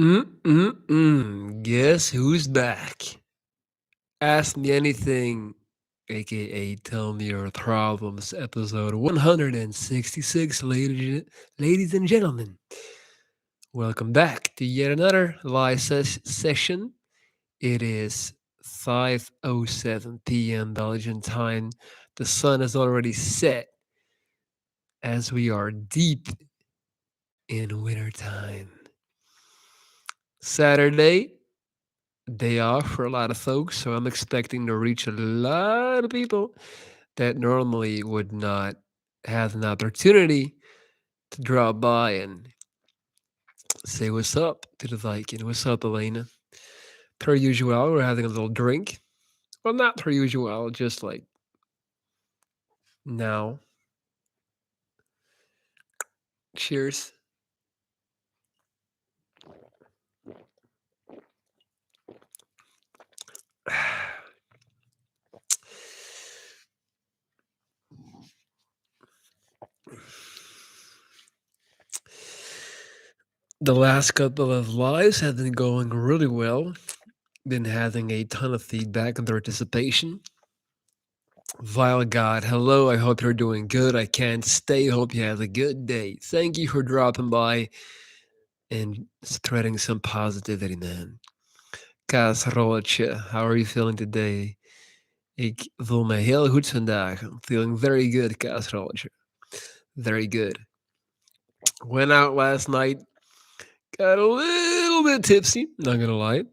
Guess who's back? Ask Me Anything, aka Tell Me Your Problems, episode 166, ladies and gentlemen. Welcome back to yet another live session. It is 5:07 p.m. Belgian time. The sun has already set as we are deep in winter time. Saturday, day off for a lot of folks, so I'm expecting to reach a lot of people that normally would not have an opportunity to drop by and say what's up to the Viking. What's up, Elena? Per usual, we're having a little drink. Well, not per usual, just like now. Cheers. The last couple of lives have been going really well. Been having a ton of feedback and participation. Vile God, hello. I hope you're doing good. I can't stay. Hope you have a good day. Thank you for dropping by and spreading some positivity, man. Casseroletje, how are you feeling today? Ik voel me heel goed vandaag. I'm feeling very good, Casseroletje. Very good. Went out last night. Got a little bit tipsy, not gonna lie.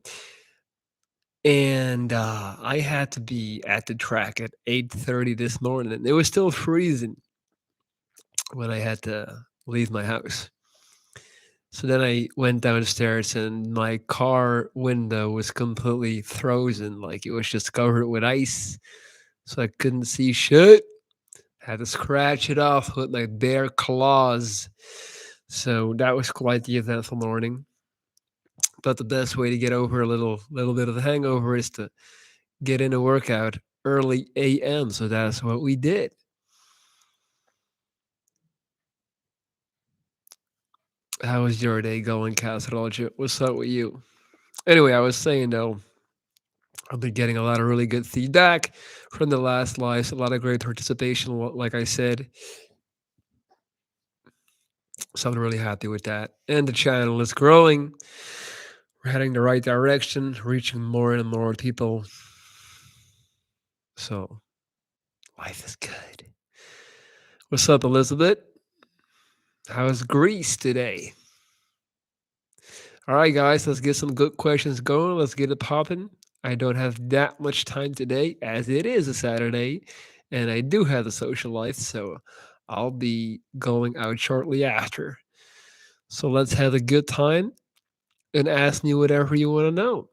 And I had to be at the track at 8:30 this morning. And it was still freezing when I had to leave my house. So then I went downstairs and my car window was completely frozen, like it was just covered with ice. So I couldn't see shit. Had to scratch it off with my bare claws. So that was quite the eventful morning. But the best way to get over a little bit of the hangover is to get in a workout early AM. So that's what we did. How was your day going, Casserolge? What's up with you? Anyway, I was saying though, I've been getting a lot of really good feedback from the last lives, a lot of great participation, like I said. So I'm really happy with that. And the channel is growing. We're heading the right direction, reaching more and more people. So life is good. What's up, Elizabeth? How's Greece today? All right, guys, let's get some good questions going. Let's get it popping. I don't have that much time today, as it is a Saturday, and I do have a social life, so I'll be going out shortly after. So let's have a good time and ask me whatever you want to know.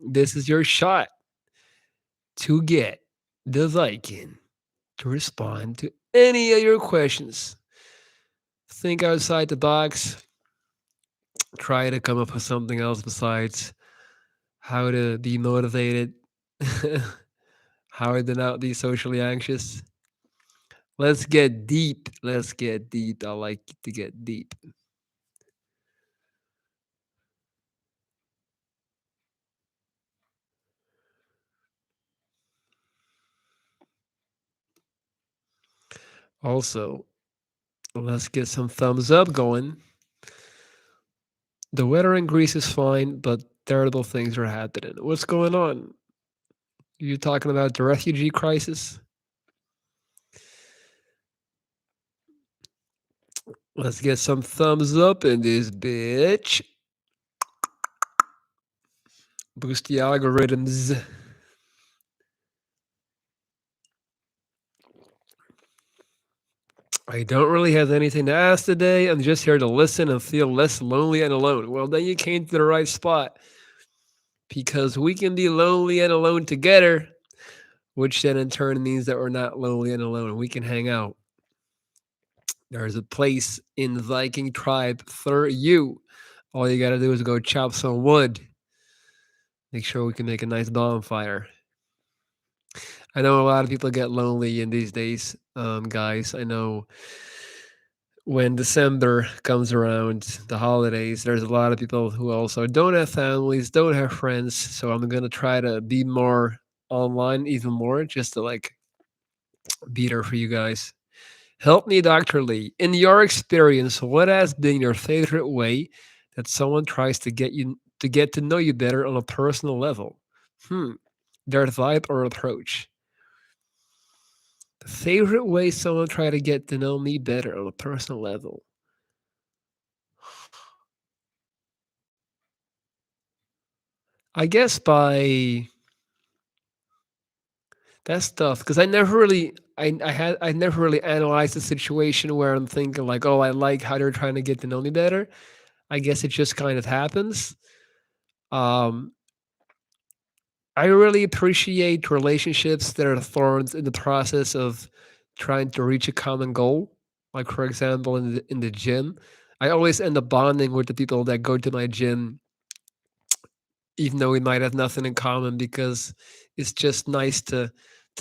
This is your shot to get the Viking to respond to any of your questions. Think outside the box. Try to come up with something else besides how to be motivated, how to not be socially anxious. Let's get deep. Let's get deep. I like to get deep. Also, let's get some thumbs up going. The weather in Greece is fine, but terrible things are happening. What's going on? You talking about the refugee crisis? Let's get some thumbs up in this bitch. Boost the algorithms. I don't really have anything to ask today. I'm just here to listen and feel less lonely and alone. Well, then you came to the right spot because we can be lonely and alone together, which then in turn means that we're not lonely and alone. We can hang out. There's a place in the Viking tribe for you. All you got to do is go chop some wood. Make sure we can make a nice bonfire. I know a lot of people get lonely in these days, guys. I know when December comes around, the holidays, there's a lot of people who also don't have families, don't have friends. So I'm gonna try to be more online, even more, just to like be there for you guys. Help me, Dr. Lee. In your experience, what has been your favorite way that someone tries to get to know you better on a personal level? Hmm. Their vibe or approach. The favorite way someone try to get to know me better on a personal level. I guess by that's tough because I never really analyzed the situation where I'm thinking like, oh, I like how they're trying to get to know me better. I guess it just kind of happens. Um, I really appreciate relationships that are formed in the process of trying to reach a common goal. Like for example, in the gym, I always end up bonding with the people that go to my gym, even though we might have nothing in common, because it's just nice to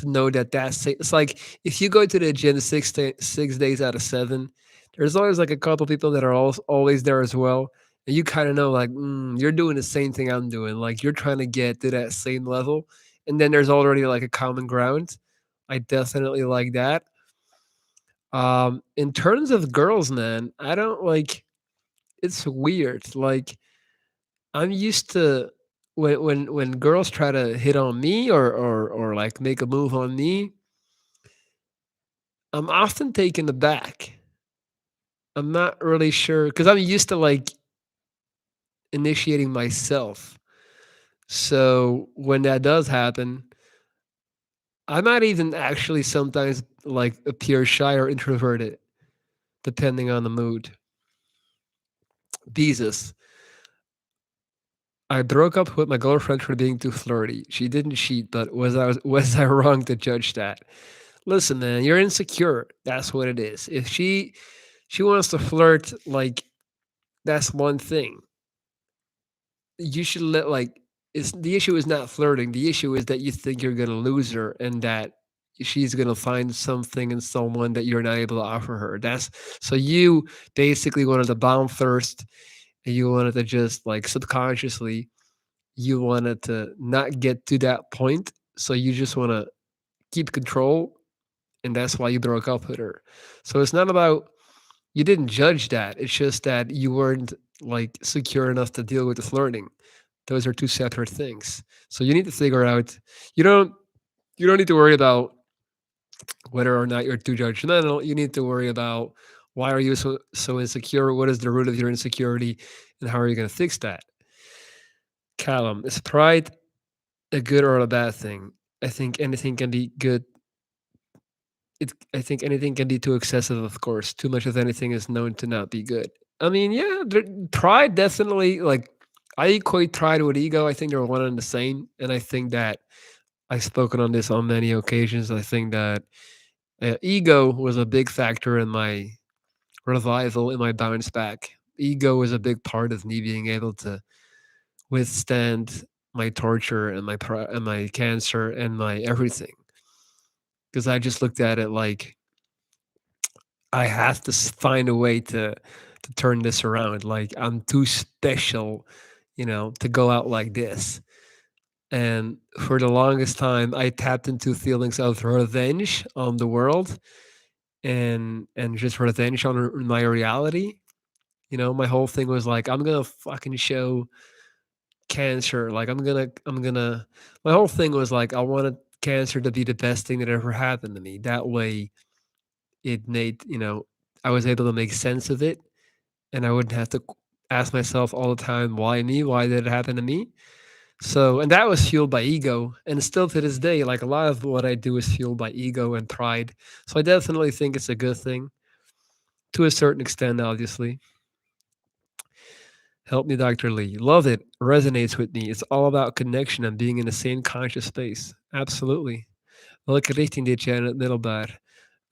know that it's like if you go to the gym 6 days out of 7, there's always like a couple people that are always there as well, and you kind of know like you're doing the same thing I'm doing, like you're trying to get to that same level, and then there's already like a common ground. I definitely like that. In terms of girls, man, I don't like. It's weird. Like I'm used to when girls try to hit on me or like make a move on me, I'm often taken aback. I'm not really sure because I'm used to like initiating myself. So when that does happen, I might even actually sometimes like appear shy or introverted, depending on the mood. Jesus. I broke up with my girlfriend for being too flirty. She didn't cheat, but was I wrong to judge that? Listen, man, you're insecure. That's what it is. If she wants to flirt, like that's one thing. You should let like it's the issue is not flirting. The issue is that you think you're gonna lose her and that she's gonna find something in someone that you're not able to offer her. That's so you basically wanted to bomb first and you wanted to just like subconsciously you wanted to not get to that point. So you just wanna keep control and that's why you broke up with her. So it's not about you didn't judge that. It's just that you weren't like secure enough to deal with the flirting. Those are two separate things. So you need to figure out you don't you don't need to worry about whether or not you're too judgmental. You need to worry about why are you so insecure? What is the root of your insecurity and how are you going to fix that? Callum, is pride a good or a bad thing? I think anything can be good. I think anything can be too excessive, of course. Too much of anything is known to not be good. I mean, yeah, pride definitely, like, I equate pride with ego. I think they're one and the same. And I think that I've spoken on this on many occasions. I think that ego was a big factor in my revival, in my bounce back. Ego was a big part of me being able to withstand my torture and and my cancer and my everything. Because I just looked at it like I have to find a way to turn this around. Like I'm too special, to go out like this. And for the longest time, I tapped into feelings of revenge on the world and just revenge on my reality. My whole thing was like, I'm gonna fucking show cancer. Like I'm gonna. My whole thing was like, I wanted cancer to be the best thing that ever happened to me. That way, it made I was able to make sense of it and I wouldn't have to ask myself all the time, why me? Why did it happen to me? So, and that was fueled by ego. And still to this day, like a lot of what I do is fueled by ego and pride. So I definitely think it's a good thing to a certain extent, obviously. Help me, Dr. Lee. Love it. Resonates with me. It's all about connection and being in the same conscious space. Absolutely. Welke richting dit je in het middelbaar?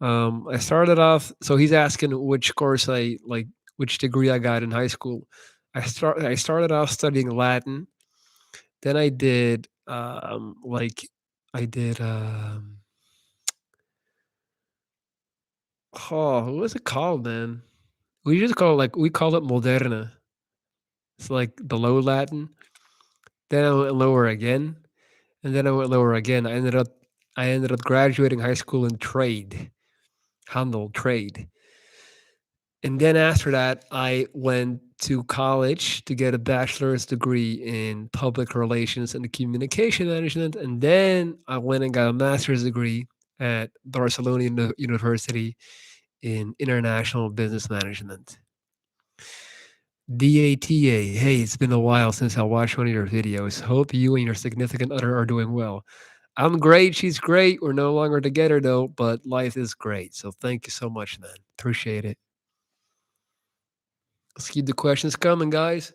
I started off. So he's asking which course which degree I got in high school. I started off studying Latin. Then I did I did oh, what was it called, man? We just call it like we call it Moderna. It's like the low Latin. Then I went lower again, and then I went lower again. I ended up graduating high school in trade, handel trade, and then after that, I went to college to get a bachelor's degree in public relations and communication management, and then I went and got a master's degree at Barcelona University in international business management. DATA. Hey, it's been a while since I watched one of your videos. Hope you and your significant other are doing well. I'm great. She's great. We're no longer together though, but life is great. So thank you so much, man. Appreciate it. Let's keep the questions coming, guys.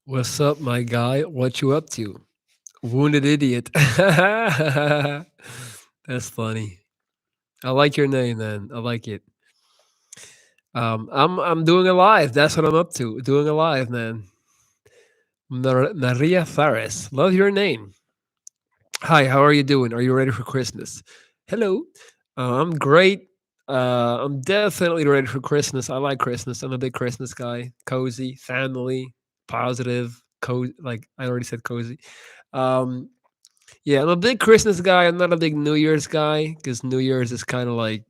What's up, my guy? What you up to? Wounded idiot. That's funny. I like your name, man. I like it. I'm doing a live. That's what I'm up to. Doing a live, man. Maria Fares. Love your name. Hi, how are you doing? Are you ready for Christmas? Hello. I'm great. I'm definitely ready for Christmas. I like Christmas. I'm a big Christmas guy. Cozy, family, positive, like I already said cozy. Um, yeah, I'm a big Christmas guy. I'm not a big New Year's guy because New Year's is kind of like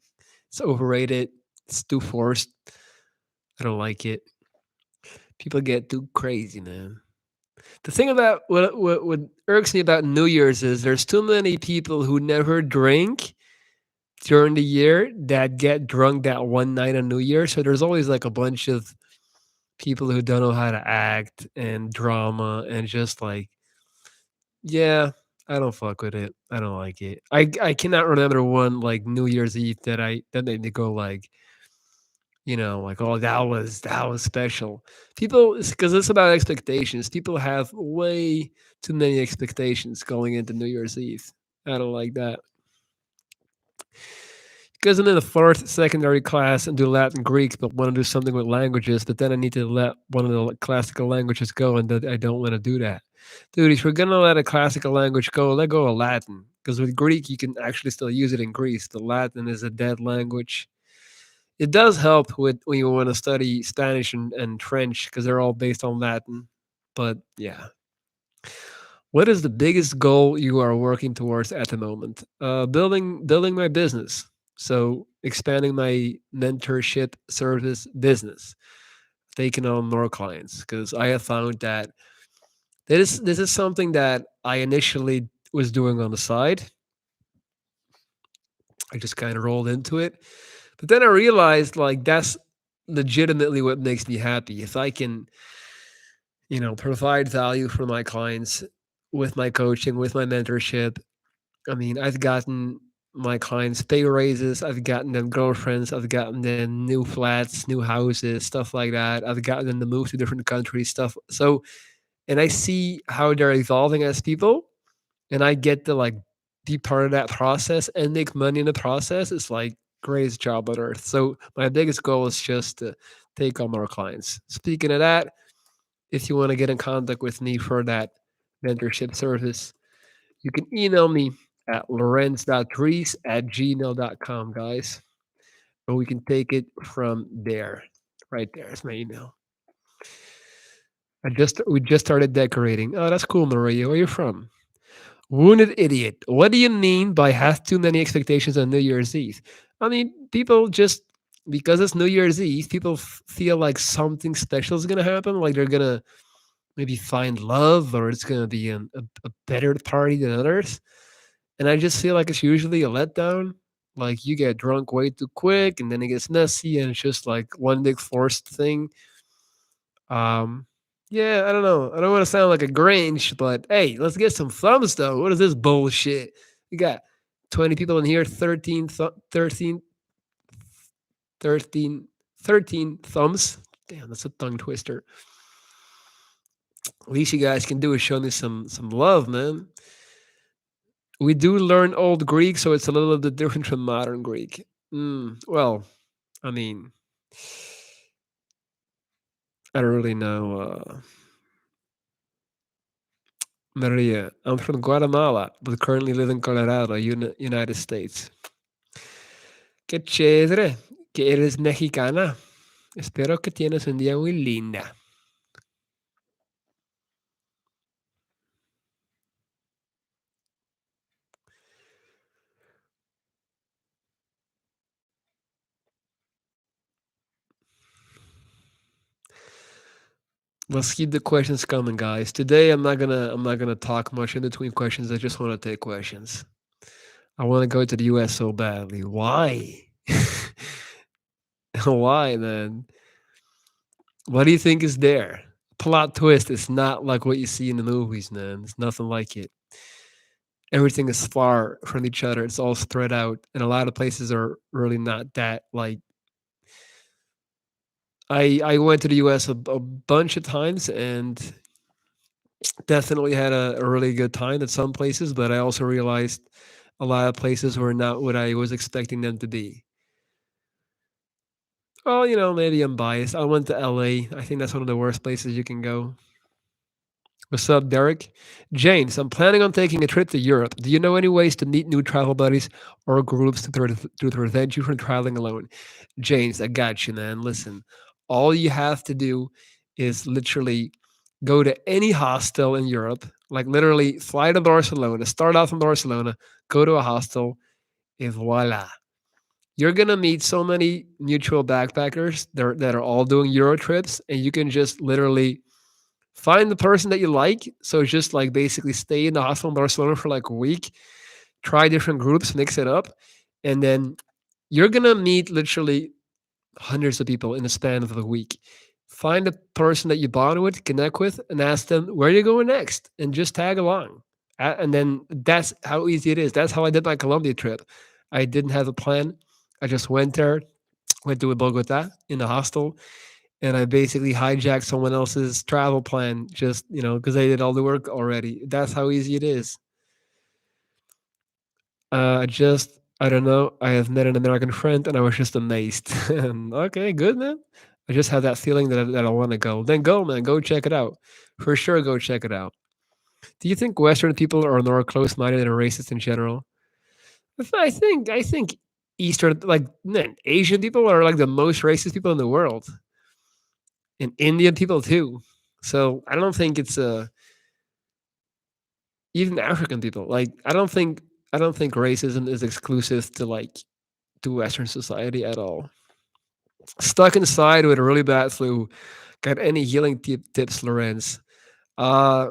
it's overrated. It's too forced. I don't like it. People get too crazy, man. The thing about what irks me about New Year's is there's too many people who never drink during the year that get drunk that one night on New Year. So there's always like a bunch of people who don't know how to act and drama and just like, yeah, I don't fuck with it. I don't like it. I cannot remember one like New Year's Eve that made me go like, like, oh, that was special. People, because it's about expectations. People have way too many expectations going into New Year's Eve. I don't like that. Because I'm in the fourth secondary class and do Latin Greek, but want to do something with languages, but then I need to let one of the classical languages go, and I don't want to do that. Dude, if you're gonna let a classical language go, let go of Latin. Because with Greek, you can actually still use it in Greece. The Latin is a dead language. It does help with when you want to study Spanish and French because they're all based on Latin. But yeah, what is the biggest goal you are working towards at the moment? Building my business. So expanding my mentorship service business, taking on more clients because I have found that this is something that I initially was doing on the side. I just kind of rolled into it, but then I realized like that's legitimately what makes me happy. If I can, provide value for my clients with my coaching, with my mentorship. I mean, I've gotten my clients pay raises, I've gotten them girlfriends, I've gotten them new flats, new houses, stuff like that. I've gotten them to move to different countries, stuff. So, and I see how they're evolving as people, and I get to like be part of that process and make money in the process. It's like greatest job on earth. So my biggest goal is just to take on more clients. Speaking of that, if you want to get in contact with me for that mentorship service, you can email me at lorenz.reese@gmail.com, guys. And we can take it from there. Right there is my email. We just started decorating. Oh, that's cool, Maria. Where are you from? Wounded idiot. What do you mean by have too many expectations on New Year's Eve? I mean, people just because it's New Year's Eve, people feel like something special is gonna happen. Like they're gonna maybe find love or it's going to be a better party than others. And I just feel like it's usually a letdown. Like you get drunk way too quick and then it gets messy and it's just like one big forced thing. Um, yeah, I don't know. I don't want to sound like a Grinch, but hey, let's get some thumbs though. What is this bullshit? We got 20 people in here, 13, 13 thumbs. Damn, that's a tongue twister. Least you guys can do is show me some love, man. We do learn Old Greek, so it's a little bit different from modern Greek. Well, I mean, I don't really know. Maria, I'm from Guatemala, but currently live in Colorado, United States. Qué chévere que eres mexicana. Espero que tienes un día muy linda. Let's keep the questions coming, guys. Today I'm not gonna talk much in between questions. I just want to take questions. I want to go to the US so badly. Why? Why, man? What do you think is there? Plot twist. It's not like what you see in the movies, man. It's nothing like it. Everything is far from each other. It's all spread out, and a lot of places are really not that like. I went to the US a bunch of times and definitely had a really good time at some places, but I also realized a lot of places were not what I was expecting them to be. Well, maybe I'm biased. I went to LA. I think that's one of the worst places you can go. What's up, Derek? James, I'm planning on taking a trip to Europe. Do you know any ways to meet new travel buddies or groups to prevent you from traveling alone? James, I got you, man. Listen, all you have to do is literally go to any hostel in Europe, like literally fly to Barcelona, start off in Barcelona, go to a hostel, and voila. You're gonna meet so many mutual backpackers that are all doing Euro trips, and you can just literally find the person that you like. So just like basically stay in the hostel in Barcelona for like a week, try different groups, mix it up, and then you're gonna meet literally hundreds of people in the span of a week. Find a person that you bond with, connect with, and ask them where you're going next, and just tag along. And then that's how easy it is. That's how I did my Colombia trip. I didn't have a plan. I just went there, went to Bogota in the hostel, and I basically hijacked someone else's travel plan just, because they did all the work already. That's how easy it is. I don't know. I have met an American friend and I was just amazed. Okay, good, man. I just have that feeling that I want to go. Then go, man. Go check it out. For sure, go check it out. Do you think Western people are more close minded and racist in general? I think Eastern, like, man, Asian people are like the most racist people in the world, and Indian people too. So I don't think it's even African people. Like I don't think racism is exclusive to Western society at all. Stuck inside with a really bad flu. Got any healing tips, Lorenz? Uh,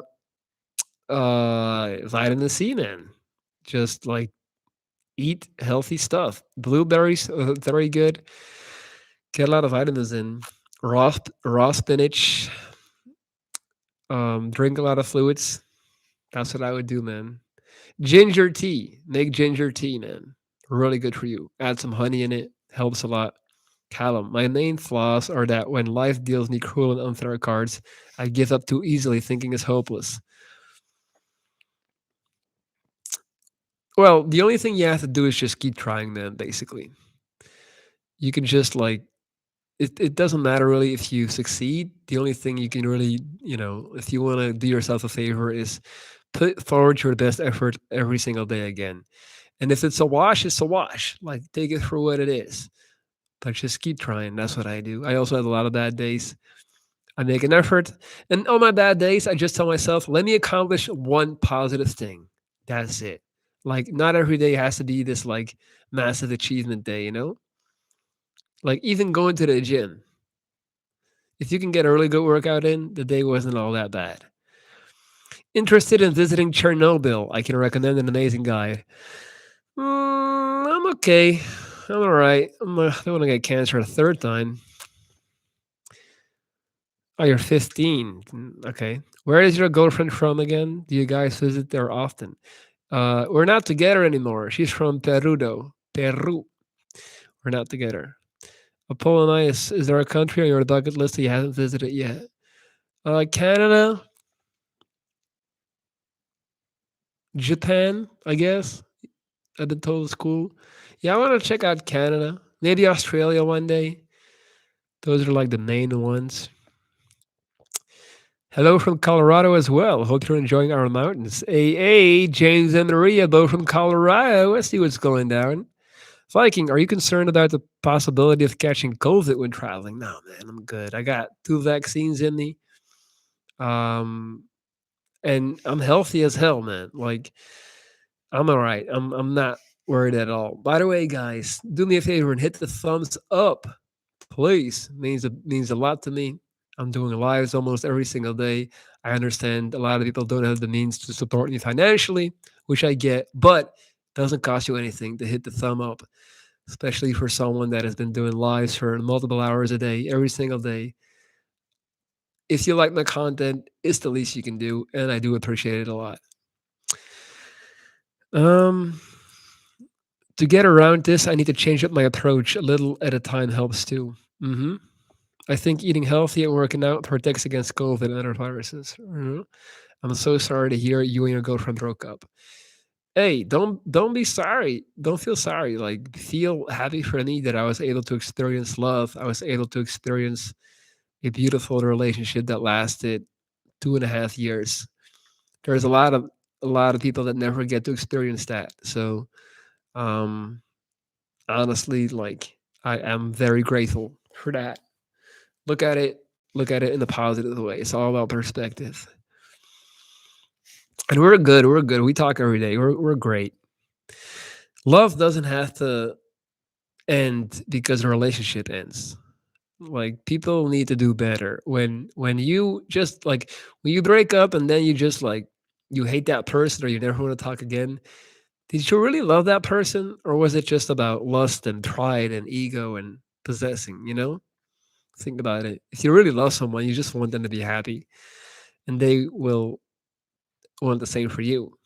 vitamin C, man. Just like eat healthy stuff. Blueberries, very good. Get a lot of vitamins in. Raw spinach. Drink a lot of fluids. That's what I would do, man. Ginger tea. Make ginger tea, man. Really good for you. Add some honey in it. Helps a lot. Callum, my main flaws are that when life deals me cruel and unfair cards, I give up too easily, thinking it's hopeless. Well, the only thing you have to do is just keep trying, man, basically. You can just like, it doesn't matter really if you succeed. The only thing you can really, if you want to do yourself a favor, is put forward your best effort every single day again. And if it's a wash, it's a wash. Like, take it for what it is. But just keep trying. That's what I do. I also had a lot of bad days. I make an effort. And on my bad days, I just tell myself, let me accomplish one positive thing. That's it. Like, not every day has to be this like massive achievement day. Like, even going to the gym. If you can get a really good workout in, the day wasn't all that bad. Interested in visiting Chernobyl? I can recommend an amazing guide. I'm okay. I'm all right. I don't want to get cancer a third time. Oh, you're 15. Okay. Where is your girlfriend from again? Do you guys visit there often? We're not together anymore. She's from Peru, though. Peru. We're not together. Apollonius, is there a country on your bucket list that you haven't visited yet? Canada. Japan, I guess. I've been told it's cool. Yeah, I want to check out Canada. Maybe Australia one day. Those are like the main ones. Hello from Colorado as well. Hope you're enjoying our mountains. Hey, James and Maria, both from Colorado. Let's see what's going down. Viking, are you concerned about the possibility of catching COVID when traveling? No, man, I'm good. I got 2 vaccines in me. Um, and I'm healthy as hell, man. Like I'm all right. I'm not worried at all. By the way, guys, do me a favor and hit the thumbs up, please. Means a lot to me. I'm doing lives almost every single day. I understand a lot of people don't have the means to support me financially, which I get, but it doesn't cost you anything to hit the thumb up, especially for someone that has been doing lives for multiple hours a day, every single day. If you like my content, it's the least you can do, and I do appreciate it a lot. Um, to get around this, I need to change up my approach a little at a time helps too. I think eating healthy and working out protects against COVID and other viruses. I'm so sorry to hear you and your girlfriend broke up. Hey, don't be sorry. Don't feel sorry. Like feel happy for me that I was able to experience love. I was able to experience a beautiful relationship that lasted 2.5 years. There's a lot of people that never get to experience that. So um honestly, like I am very grateful for that. Look at it in a positive way. It's all about perspective. And we're good. We're good. We talk every day. We're great. Love doesn't have to end because a relationship ends. Like people need to do better. When you just like when you break up and then you just like you hate that person or you never want to talk again, did you really love that person or was it just about lust and pride and ego and possessing, you know? Think about it. If you really love someone, you just want them to be happy and they will want the same for you.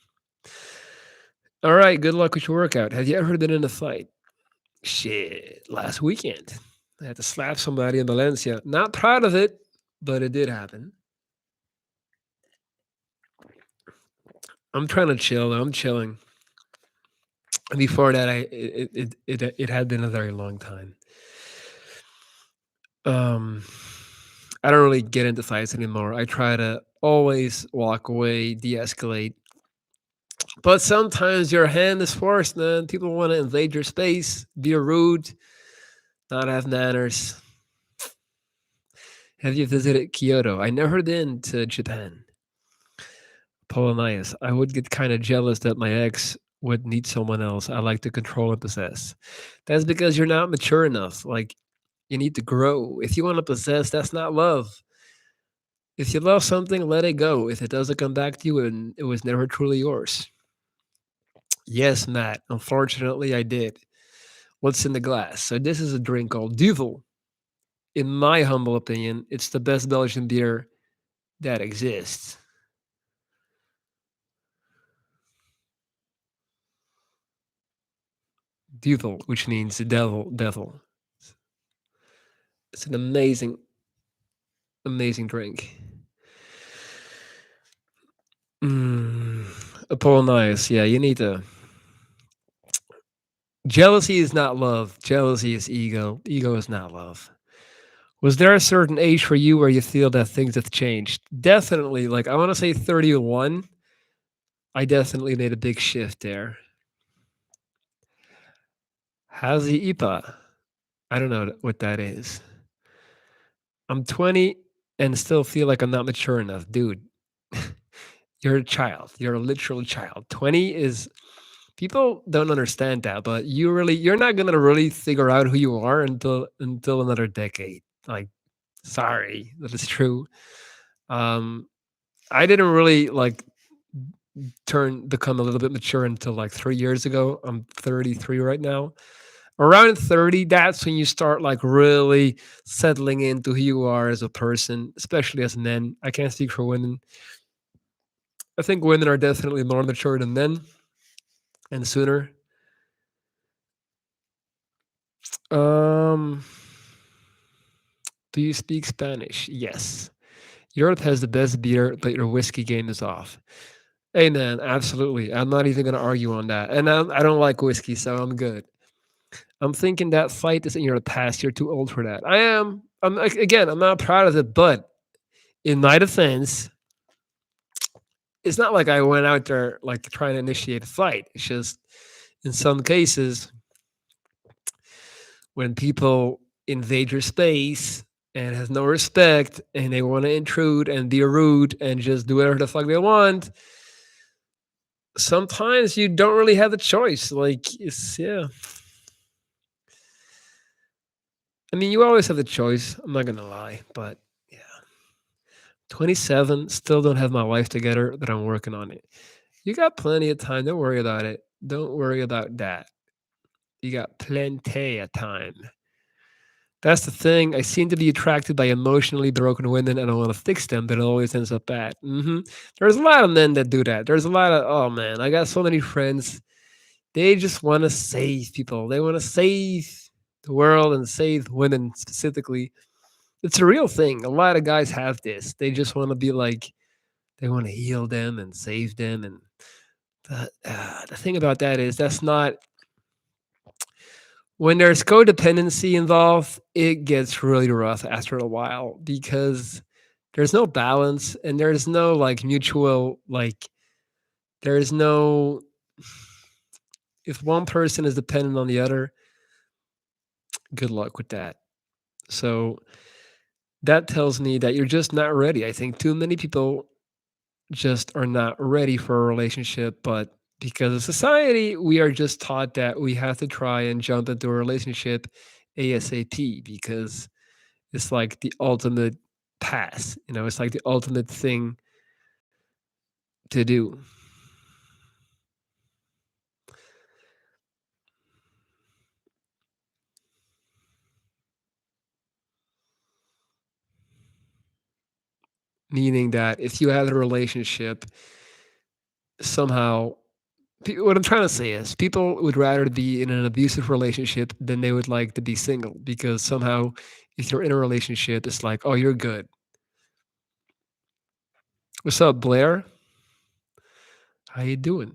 All right, good luck with your workout. Have you ever been in a fight? Shit, last weekend. I had to slap somebody in Valencia. Not proud of it, but it did happen. I'm trying to chill. I'm chilling. Before that, it had been a very long time. Um, I don't really get into fights anymore. I try to always walk away, de-escalate. But sometimes your hand is forced, man. People want to invade your space, be rude, not have manners. Have you visited Kyoto? I never been to Japan. Polonius. I would get kind of jealous that my ex would need someone else I like to control and possess. That's because you're not mature enough. Like, you need to grow. If you want to possess, that's not love. If you love something, let it go. If it doesn't come back to you and it was never truly yours. Yes, Matt. Unfortunately, I did. What's in the glass? So, this is a drink called Duvel. In my humble opinion, it's the best Belgian beer that exists. Duvel, which means the devil. It's an amazing drink. Mm, Apollonius, yeah, you need to. Jealousy is not love. Jealousy is ego. Ego is not love. Was there a certain age for you where you feel that things have changed? Definitely. Like, I want to say 31. I definitely made a big shift there. Hazi Ipa. I don't know what that is. I'm 20 and still feel like I'm not mature enough. Dude, you're a child. You're a literal child. 20 is people don't understand that, but you're not gonna really figure out who you are until another decade. Like, sorry, that is true. Um, I didn't really like become a little bit mature until like 3 years ago. I'm 33 right now. Around 30, that's when you start like really settling into who you are as a person, especially as men. I can't speak for women. I think women are definitely more mature than men and sooner. Um, do you speak Spanish? Yes. Europe has the best beer, but your whiskey game is off. Amen. Absolutely. I'm not even going to argue on that. And I don't like whiskey, so I'm good. I'm thinking that fight is in your past. You're too old for that. I am. Again, I'm not proud of it, but in my defense, it's not like I went out there like trying to initiate a fight. It's just in some cases when people invade your space and has no respect and they want to intrude and be rude and just do whatever the fuck they want, sometimes you don't really have a choice. Like it's yeah. I mean, you always have the choice. I'm not gonna lie, but yeah, 27, still don't have my life together, but I'm working on it. You got plenty of time. Don't worry about it. Don't worry about that. You got plenty of time. That's the thing. I seem to be attracted by emotionally broken women, and I want to fix them, but it always ends up bad. There's a lot of men that do that. There's a lot of oh man, I got so many friends. They just want to save people. They want to save the world and save women specifically. It's a real thing. A lot of guys have this. They just want to be like, they want to heal them and save them. And the thing about that is, that's not, when there's codependency involved, it gets really rough after a while because there's no balance and there's no like mutual, like, there's no, if one person is dependent on the other, good luck with that. So that tells me that you're just not ready. I think too many people just are not ready for a relationship, but because of society, we are just taught that we have to try and jump into a relationship ASAP because it's like the ultimate pass. It's like the ultimate thing to do. Meaning that if you have a relationship, somehow, what I'm trying to say is people would rather be in an abusive relationship than they would like to be single because somehow, if you're in a relationship, it's like, oh, you're good. What's up, Blair? How you doing?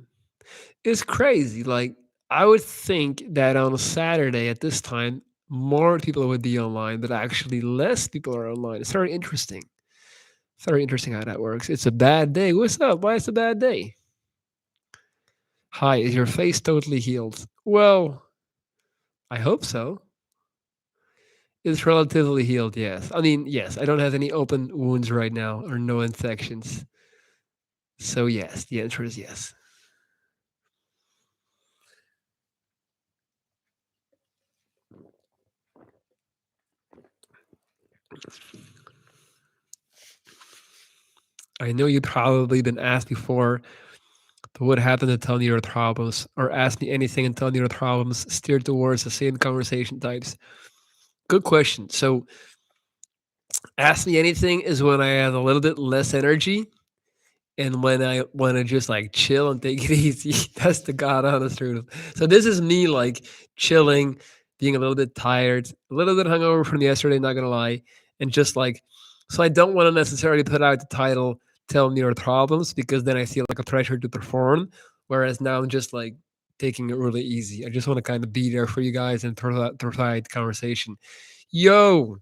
It's crazy. Like I would think that on a Saturday at this time, more people would be online, but actually less people are online. It's very interesting. It's very interesting how that works. It's a bad day. What's up? Why is it a bad day? Hi, is your face totally healed? Well, I hope so. It's relatively healed, yes. I mean, yes, I don't have any open wounds right now or no infections. So, yes, the answer is yes. I know you've probably been asked before, but what happened to tell me your problems or ask me anything and tell me your problems steer towards the same conversation types? Good question. So, ask me anything is when I have a little bit less energy and when I want to just like chill and take it easy. That's the god honest truth. So this is me like chilling, being a little bit tired, a little bit hungover from yesterday, not gonna lie, and just like, so I don't want to necessarily put out the title "Tell Me Your Problems" because then I feel like a pressure to perform. Whereas now I'm just like taking it really easy. I just want to kind of be there for you guys and provide conversation. Yo,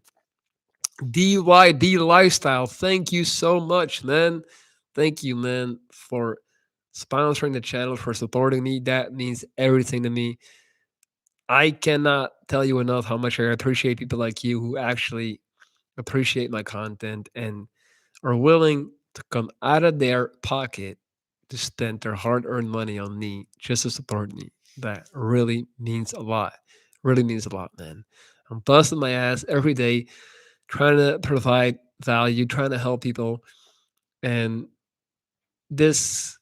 DYB Lifestyle, thank you so much, man. Thank you, man, for sponsoring the channel, for supporting me. That means everything to me. I cannot tell you enough how much I appreciate people like you who actually appreciate my content and are willing to come out of their pocket to spend their hard earned money on me just to support me. That really means a lot. Really means a lot, man. I'm busting my ass every day trying to provide value, trying to help people. And this,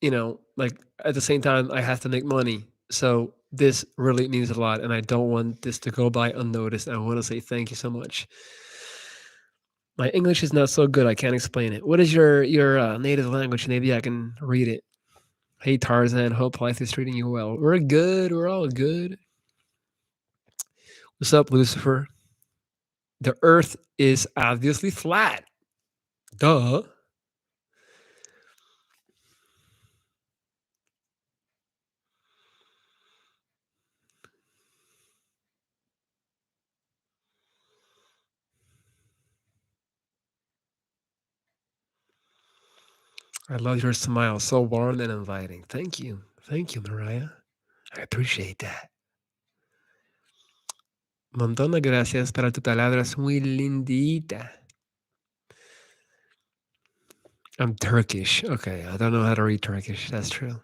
like at the same time, I have to make money. So this really means a lot. And I don't want this to go by unnoticed. I want to say thank you so much. My English is not so good. I can't explain it. What is your native language? Maybe I can read it. Hey Tarzan, hope life is treating you well. We're good. We're all good. What's up, Lucifer? The Earth is obviously flat. Duh. I love your smile, so warm and inviting. Thank you. Thank you, Mariah. I appreciate that. Montón de gracias para tu palabra, es muy lindita. I'm Turkish. Okay, I don't know how to read Turkish. That's true.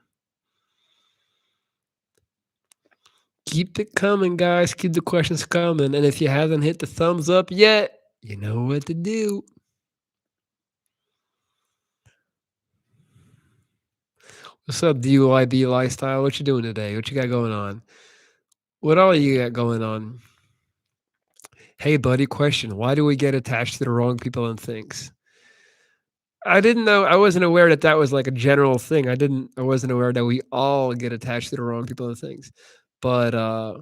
Keep it coming, guys. Keep the questions coming. And if you haven't hit the thumbs up yet, you know what to do. What's up, DUIB lifestyle? What you doing today? What you got going on? What all you got going on? Hey, buddy, question. Why do we get attached to the wrong people and things? I didn't know. I wasn't aware that that was like a general thing. I wasn't aware that we all get attached to the wrong people and things. But I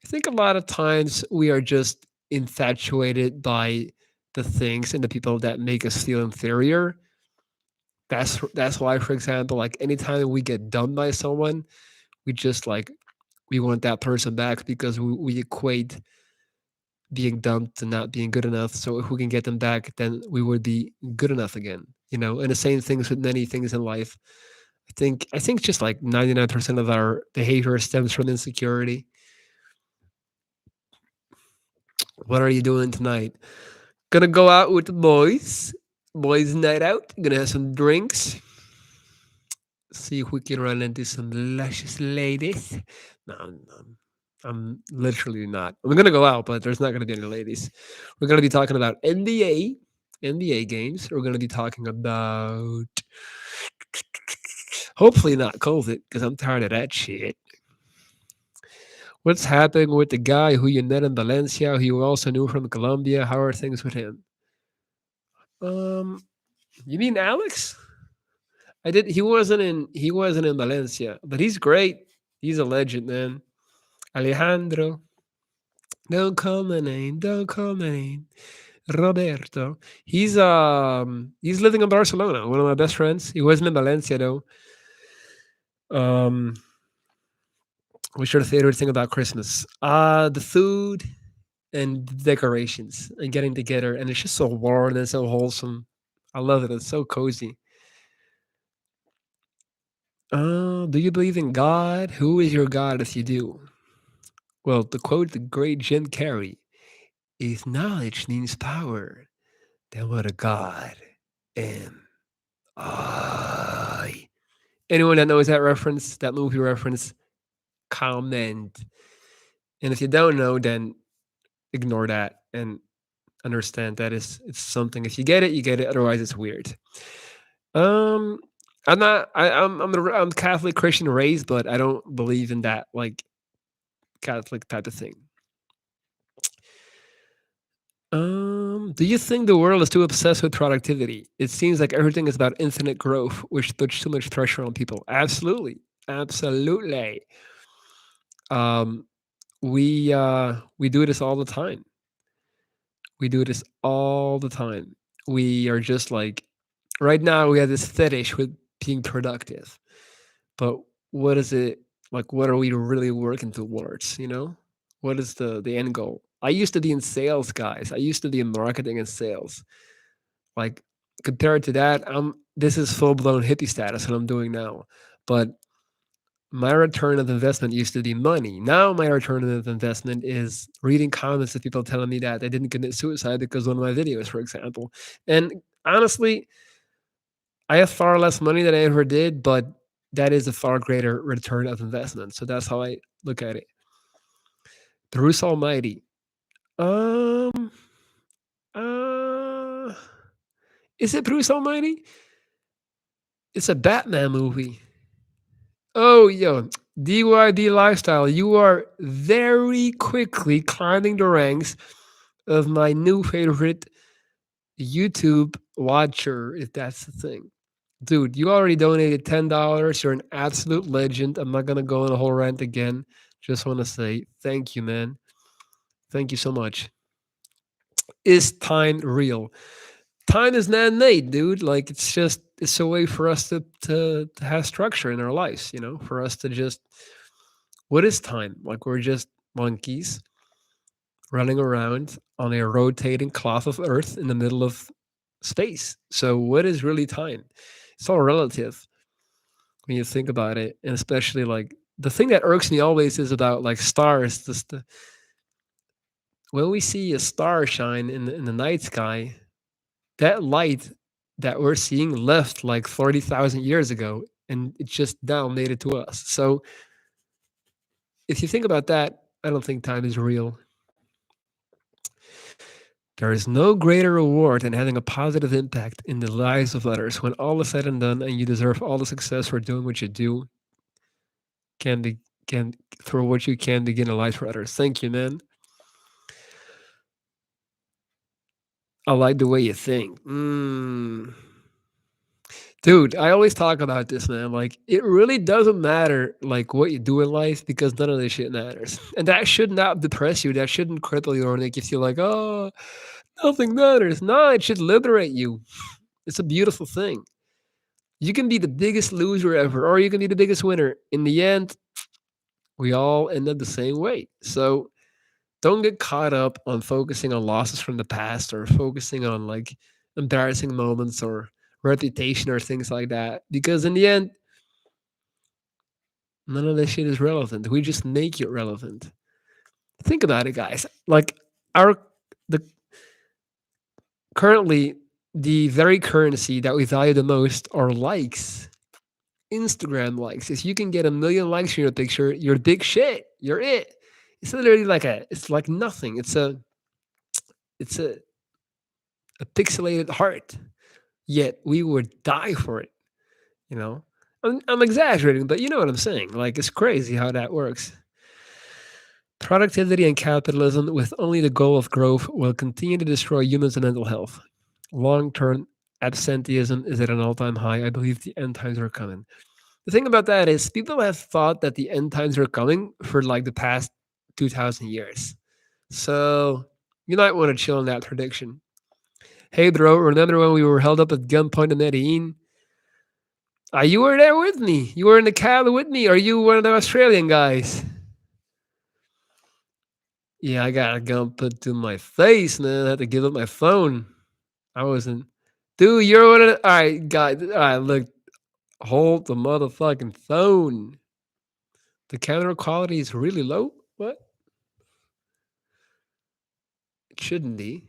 think a lot of times we are just infatuated by the things and the people that make us feel inferior. That's why, for example, like anytime we get dumped by someone, we just like we want that person back because we equate being dumped to not being good enough. So if we can get them back, then we would be good enough again. You know, and the same things with many things in life. I think just like 99% of our behavior stems from insecurity. What are you doing tonight? Gonna go out with the boys. Boys' night out. Gonna have some drinks. See if we can run into some luscious ladies. No, I'm literally not. I'm gonna go out, but there's not gonna be any ladies. We're gonna be talking about NBA games. We're gonna be talking about hopefully not COVID because I'm tired of that shit. What's happening with the guy who you met in Valencia, who you also knew from Colombia? How are things with him? Um, you mean Alex? I did. He wasn't in Valencia, but he's great. He's a legend, man. Alejandro, don't call my name. Don't call my name. Roberto. He's living in Barcelona. One of my best friends. He wasn't in Valencia though. Um, what's your favorite thing about Christmas? The food and the decorations and getting together, and it's just so warm and so wholesome. I love it. It's so cozy. Do you believe in God? Who is your God if you do? Well, to quote the great Jim Carrey, if knowledge needs power, then what a God am I? Anyone that knows that reference, that movie reference, comment. And if you don't know, then ignore that and understand that it's something. If you get it, you get it. Otherwise, it's weird. Um, I'm not. I'm Catholic Christian raised, but I don't believe in that like Catholic type of thing. Do you think the world is too obsessed with productivity? It seems like everything is about infinite growth, which puts too much pressure on people. Absolutely, absolutely. Um, we do this all the time. We do this all the time. We are just like right now we have this fetish with being productive, but what is it like? What are we really working towards? You know, what is the end goal? I used to be in sales, guys. I used to be in marketing and sales. Like compared to that, this is full blown hippie status what I'm doing now. But my return of investment used to be money. Now my return of investment is reading comments of people telling me that they didn't commit suicide because of one of my videos, for example. And honestly, I have far less money than I ever did, but that is a far greater return of investment. So that's how I look at it. Bruce Almighty. Um uh is it Bruce Almighty? It's a Batman movie. Oh, yo, DYD lifestyle. You are very quickly climbing the ranks of my new favorite YouTube watcher, if that's the thing. Dude, you already donated $10. You're an absolute legend. I'm not going to go on a whole rant again. Just want to say thank you, man. Thank you so much. Is time real? Time is man made, dude. Like, it's a way for us to have structure in our lives, you know, for us to just what is time? Like we're just monkeys running around on a rotating cloth of earth in the middle of space. So what is really time? It's all relative when you think about it, and especially like the thing that irks me always is about like stars. When we see a star shine in the night sky, that light that we're seeing left like 30,000 years ago, and it just now made it to us. So if you think about that, I don't think time is real. There is no greater reward than having a positive impact in the lives of others. When all is said and done, and you deserve all the success for doing what you do, can be can for what you can begin a life for others. Thank you, man. I like the way you think. Dude, I always talk about this, man. Like, it really doesn't matter, like, what you do in life because none of this shit matters. And that should not depress you. That shouldn't cripple you or make you feel like, oh, nothing matters. No, it should liberate you. It's a beautiful thing. You can be the biggest loser ever, or you can be the biggest winner. In the end, we all end up the same way. So don't get caught up on focusing on losses from the past or focusing on like embarrassing moments or reputation or things like that. Because in the end, none of this shit is relevant. We just make it relevant. Think about it, guys. Like our the currently the very currency that we value the most are likes. Instagram likes. If you can get 1 million likes on your picture, you're big shit. You're it. It's literally like it's like nothing. It's a pixelated heart. Yet we would die for it, you know? I'm exaggerating, but you know what I'm saying. Like, it's crazy how that works. Productivity and capitalism, with only the goal of growth, will continue to destroy humans' mental health. Long term absenteeism is at an all time high. I believe the end times are coming. The thing about that is, people have thought that the end times are coming for like the past 2,000 years. So you might want to chill on that prediction. Hey, bro, remember when we were held up at gunpoint in Medellin? You were there with me. You were in the cab with me. Are you one of the Australian guys? Yeah, I got a gun put to my face, man. I had to give up my phone. I wasn't. Dude, you're one of the. All right, guys. All right, look. Hold the motherfucking phone. The camera quality is really low. What? It shouldn't be.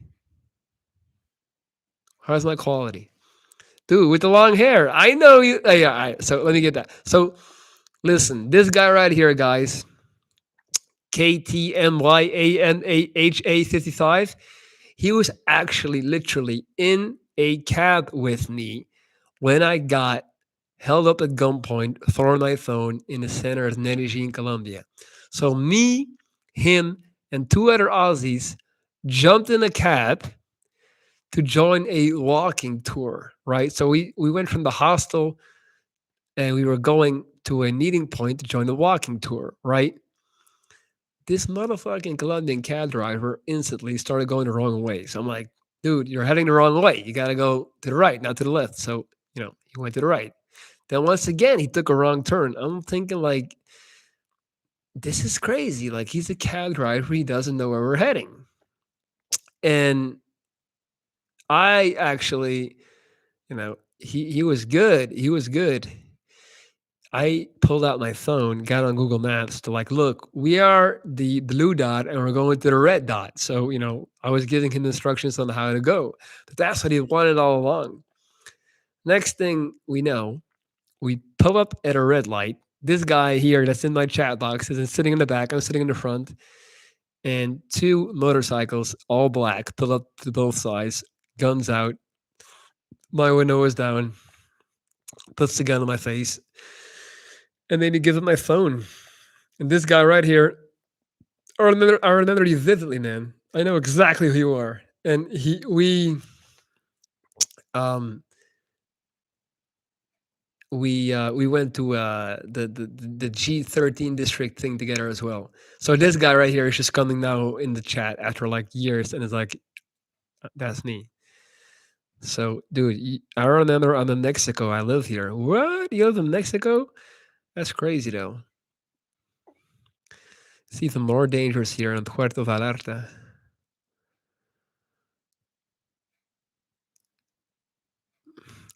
How's my quality? Dude, with the long hair. I know you. Yeah, all right. So let me get that. So listen, this guy right here, guys. KTMYANAHA55. He was actually literally in a cab with me when I got held up at gunpoint, throwing my phone in the center of Medellin, Colombia. So me, him, and two other Aussies jumped in a cab to join a walking tour, right? So we went from the hostel and we were going to a meeting point to join the walking tour, right? This motherfucking Colombian cab driver instantly started going the wrong way. So I'm like, dude, you're heading the wrong way. You got to go to the right, not to the left. So, he went to the right. Then once again, he took a wrong turn. I'm thinking, like, this is crazy. Like, he's a cab driver. He doesn't know where we're heading. And I actually, he was good. He was good. I pulled out my phone, got on Google Maps to like, look, we are the blue dot and we're going to the red dot. So, I was giving him instructions on how to go. But that's what he wanted all along. Next thing we know, we pull up at a red light. This guy here that's in my chat box is sitting in the back. I'm sitting in the front. And two motorcycles, all black, pull up to both sides, guns out. My window is down, puts the gun on my face, and then he gives up my phone. And this guy right here, I remember you vividly, man. I know exactly who you are. And um we went to the G13 district thing together as well. So this guy right here is just coming now in the chat after like years, and it's like, that's me. So, dude, I remember I'm in Mexico. I live here. What? You live in Mexico? That's crazy, though. It's even more dangerous here in Puerto Vallarta.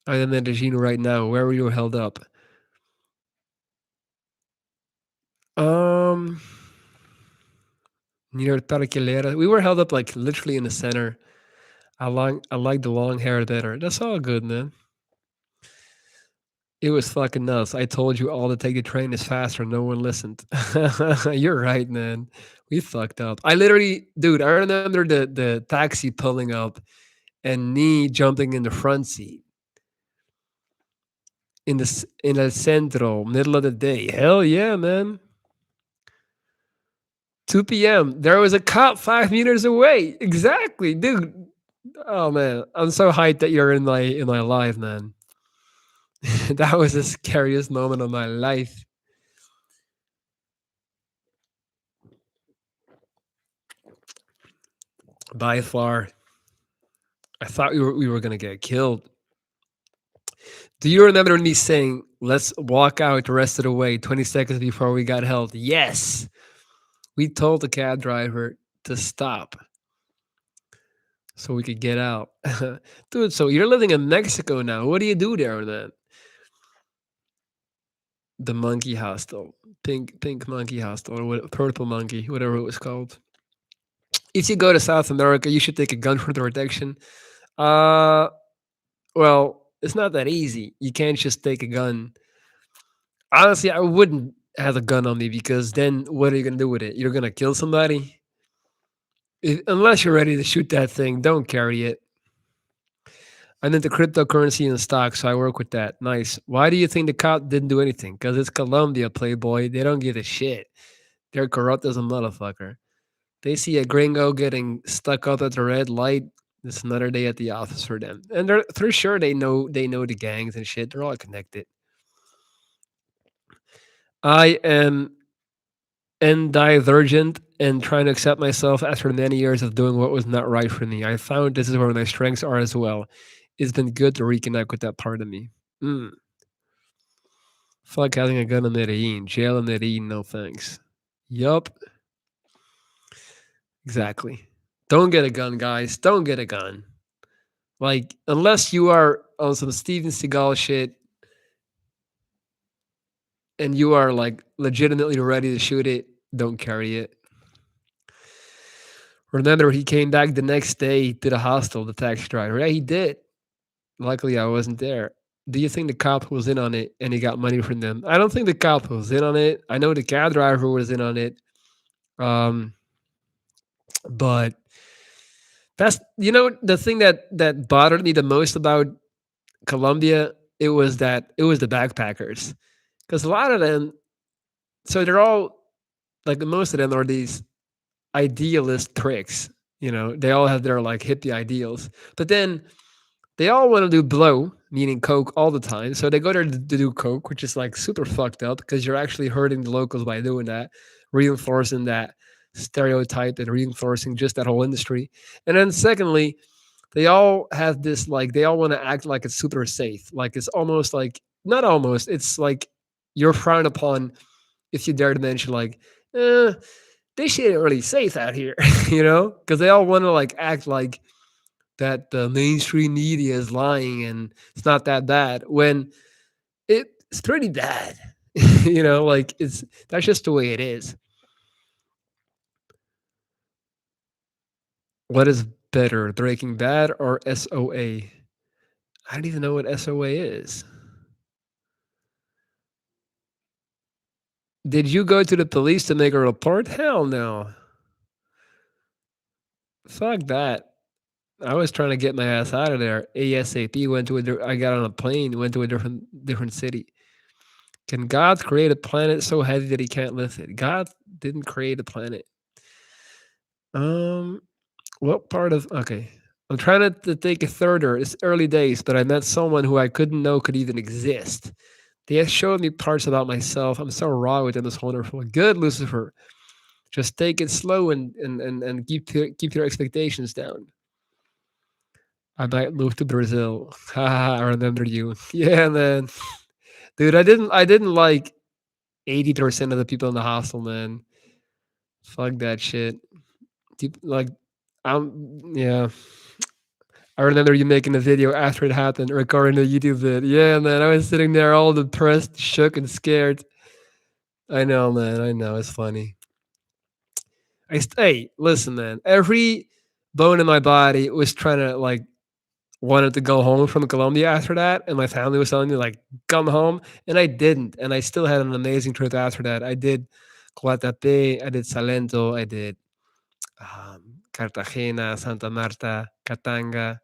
I'm in Medellin right now. Where were you held up? Um, near Tarquilera. We were held up like literally in the center. I like the long hair there. That's all good, man. It was fucking nuts. I told you all to take the train is faster. No one listened. You're right, man. We fucked up. I literally, dude. I remember the taxi pulling up and me jumping in the front seat in el centro, middle of the day. Hell yeah, man. 2 p.m. There was a cop 5 meters away. Exactly, dude. Oh man, I'm so hyped that you're in my life, man. That was the scariest moment of my life by far. I thought we were gonna get killed. Do you remember me saying, "Let's walk out the rest of the way"? 20 seconds before we got held. Yes, we told the cab driver to stop so we could get out. Dude, so you're living in Mexico now. What do you do there then? The monkey hostel, pink monkey hostel, or purple monkey, whatever it was called. If you go to South America, you should take a gun for the protection. Uh, well, it's not that easy. You can't just take a gun. Honestly, I wouldn't have a gun on me because then what are you gonna do with it? You're gonna kill somebody. Unless you're ready to shoot that thing, don't carry it. I'm into cryptocurrency and stocks, so I work with that. Nice. Why do you think the cop didn't do anything? Because it's Colombia, playboy. They don't give a shit. They're corrupt as a motherfucker. They see a gringo getting stuck up at the red light. It's another day at the office for them, and they're for sure they know the gangs and shit. They're all connected. I am divergent and trying to accept myself after many years of doing what was not right for me. I found this is where my strengths are as well. It's been good to reconnect with that part of me. Mm. Fuck having a gun in Medellin. Jail in Medellin, no thanks. Yup, exactly. Don't get a gun, guys. Don't get a gun. Like, unless you are on some Steven Seagal shit and you are like legitimately ready to shoot it, don't carry it. Remember, he came back the next day to the hostel, the taxi driver. Yeah, he did. Luckily, I wasn't there. Do you think the cop was in on it and he got money from them? I don't think the cop was in on it. I know the cab driver was in on it. Um, but that's the thing that bothered me the most about Colombia. It was the backpackers because a lot of them. So they're all like most of them are these idealist pricks. They all have their like hippie ideals, but then they all want to do blow, meaning coke, all the time. So they go there to do coke, which is like super fucked up because you're actually hurting the locals by doing that, reinforcing that stereotype and reinforcing just that whole industry. And then secondly, they all have this like they all want to act like it's super safe, like it's almost like not almost, it's like you're frowned upon if you dare to mention like, eh, this shit ain't really safe out here, because they all want to like act like that the mainstream media is lying and it's not that bad when it's pretty bad. Like that's just the way it is. What is better, Breaking Bad or SOA? I don't even know what SOA is. Did you go to the police to make a report? Hell no. Fuck that. I was trying to get my ass out of there ASAP. I got on a plane, went to a different city. Can God create a planet so heavy that he can't lift it? God didn't create a planet. Um, what part of okay? I'm trying to take a thirder. It's early days, but I met someone who I couldn't know could even exist. They have showed me parts about myself. I'm so raw with them. It's wonderful. Good, Lucifer. Just take it slow and keep your expectations down. I might move to Brazil. Haha, I remember you. Yeah, man. Dude, I didn't like 80% of the people in the hostel, man. Fuck that shit. Like, yeah. I remember you making a video after it happened, recording a YouTube vid. Yeah, man, I was sitting there all depressed, shook, and scared. I know, man. I know. It's funny. Hey, listen, man. Every bone in my body was trying to like wanted to go home from Colombia after that, and my family was telling me like come home, and I didn't, and I still had an amazing trip after that. I did Guatapé, I did Salento, I did Cartagena, Santa Marta, Katanga,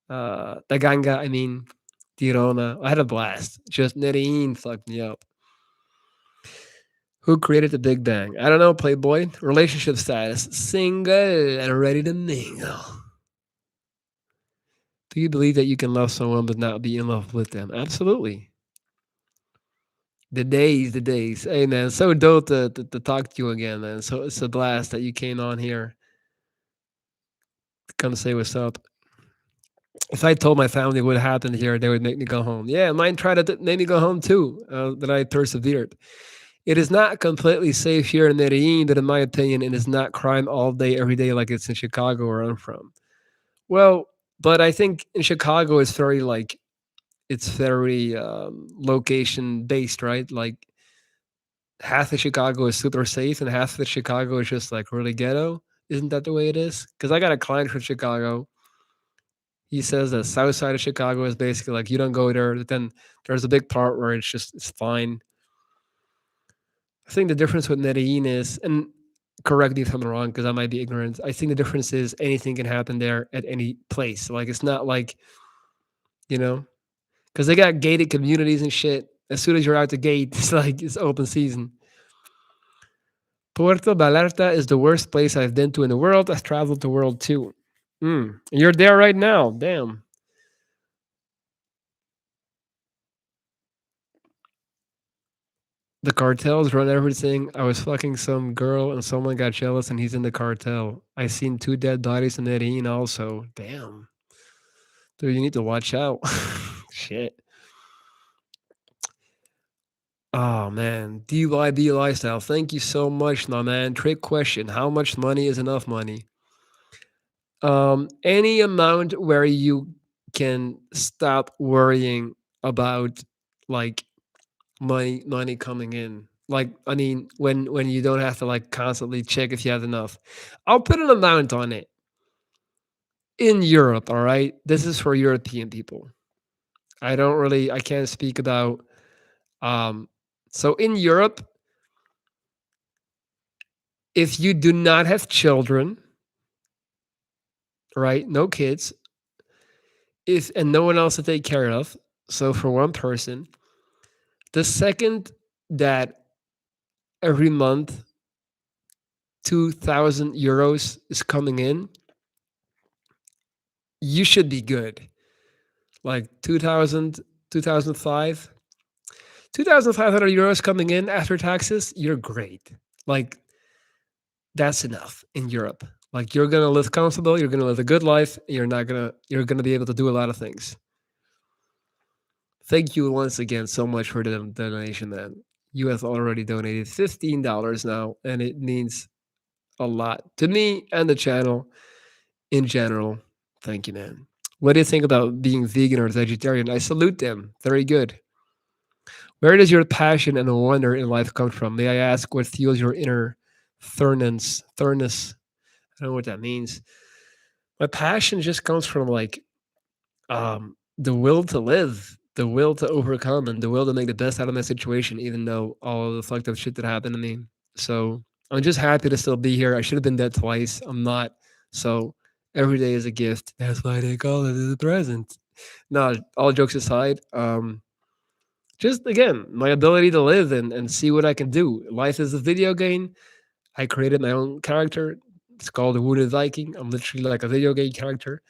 Taganga. I mean, Tirona. I had a blast. Just Medellin fucked me up. Who created the Big Bang? I don't know, Playboy. Relationship status: single and ready to mingle. Do you believe that you can love someone but not be in love with them? Absolutely. The days, the days. Hey man, so dope to talk to you again, man. So it's a blast that you came on here to come say what's up. If I told my family what happened here, they would make me go home. Yeah, mine tried to make me go home too, but I persevered. It is not completely safe here in Medellin, but in my opinion, it is not crime all day, every day like it's in Chicago where I'm from. Well, but I think in Chicago it's very location based, right? Like half of Chicago is super safe and half of Chicago is just like really ghetto. Isn't that the way it is? Because I got a client from Chicago. He says the south side of Chicago is basically like you don't go there. But then there's a big part where it's fine. I think the difference with Medellin is, and correct me if I'm wrong because I might be ignorant. I think the difference is anything can happen there at any place. Like it's not like you know because they got gated communities and shit. As soon as you're out the gate, it's like it's open season. Puerto Vallarta is the worst place I've been to in the world. I've traveled the world too. You're there right now. Damn. The cartels run everything. I was fucking some girl and someone got jealous and he's in the cartel. I seen two dead bodies in Medellin also. Damn. Dude, you need to watch out. Shit. Oh man. DYB lifestyle. Thank you so much, my man. Trick question. How much money is enough money? Any amount where you can stop worrying about like money coming in. Like I mean, when you don't have to like constantly check if you have enough. I'll put an amount on it. In Europe, all right? This is for European people. I can't speak about um so in Europe, if you do not have children, right? No kids, if and no one else to take care of. So for one person, the second that every month 2,000 euros is coming in, you should be good. Like 2000, 2005, 2,500 euros coming in after taxes, you're great. Like that's enough in Europe. Like you're gonna live comfortable, you're gonna live a good life, you're gonna be able to do a lot of things. Thank you once again so much for the donation, man. You have already donated $15 now, and it means a lot to me and the channel in general. Thank you, man. What do you think about being vegan or vegetarian? I salute them. Very good. Where does your passion and wonder in life come from? May I ask what fuels your inner thorness? Thorness. I don't know what that means. My passion just comes from like the will to live, the will to overcome, and the will to make the best out of my situation, even though all of the fucked up shit that happened to me. So I'm just happy to still be here. I should have been dead twice. I'm not. So every day is a gift. That's why they call it the present. No, all jokes aside, just again, my ability to live and see what I can do. Life is a video game. I created my own character. It's called the Wounded Viking. I'm literally like a video game character.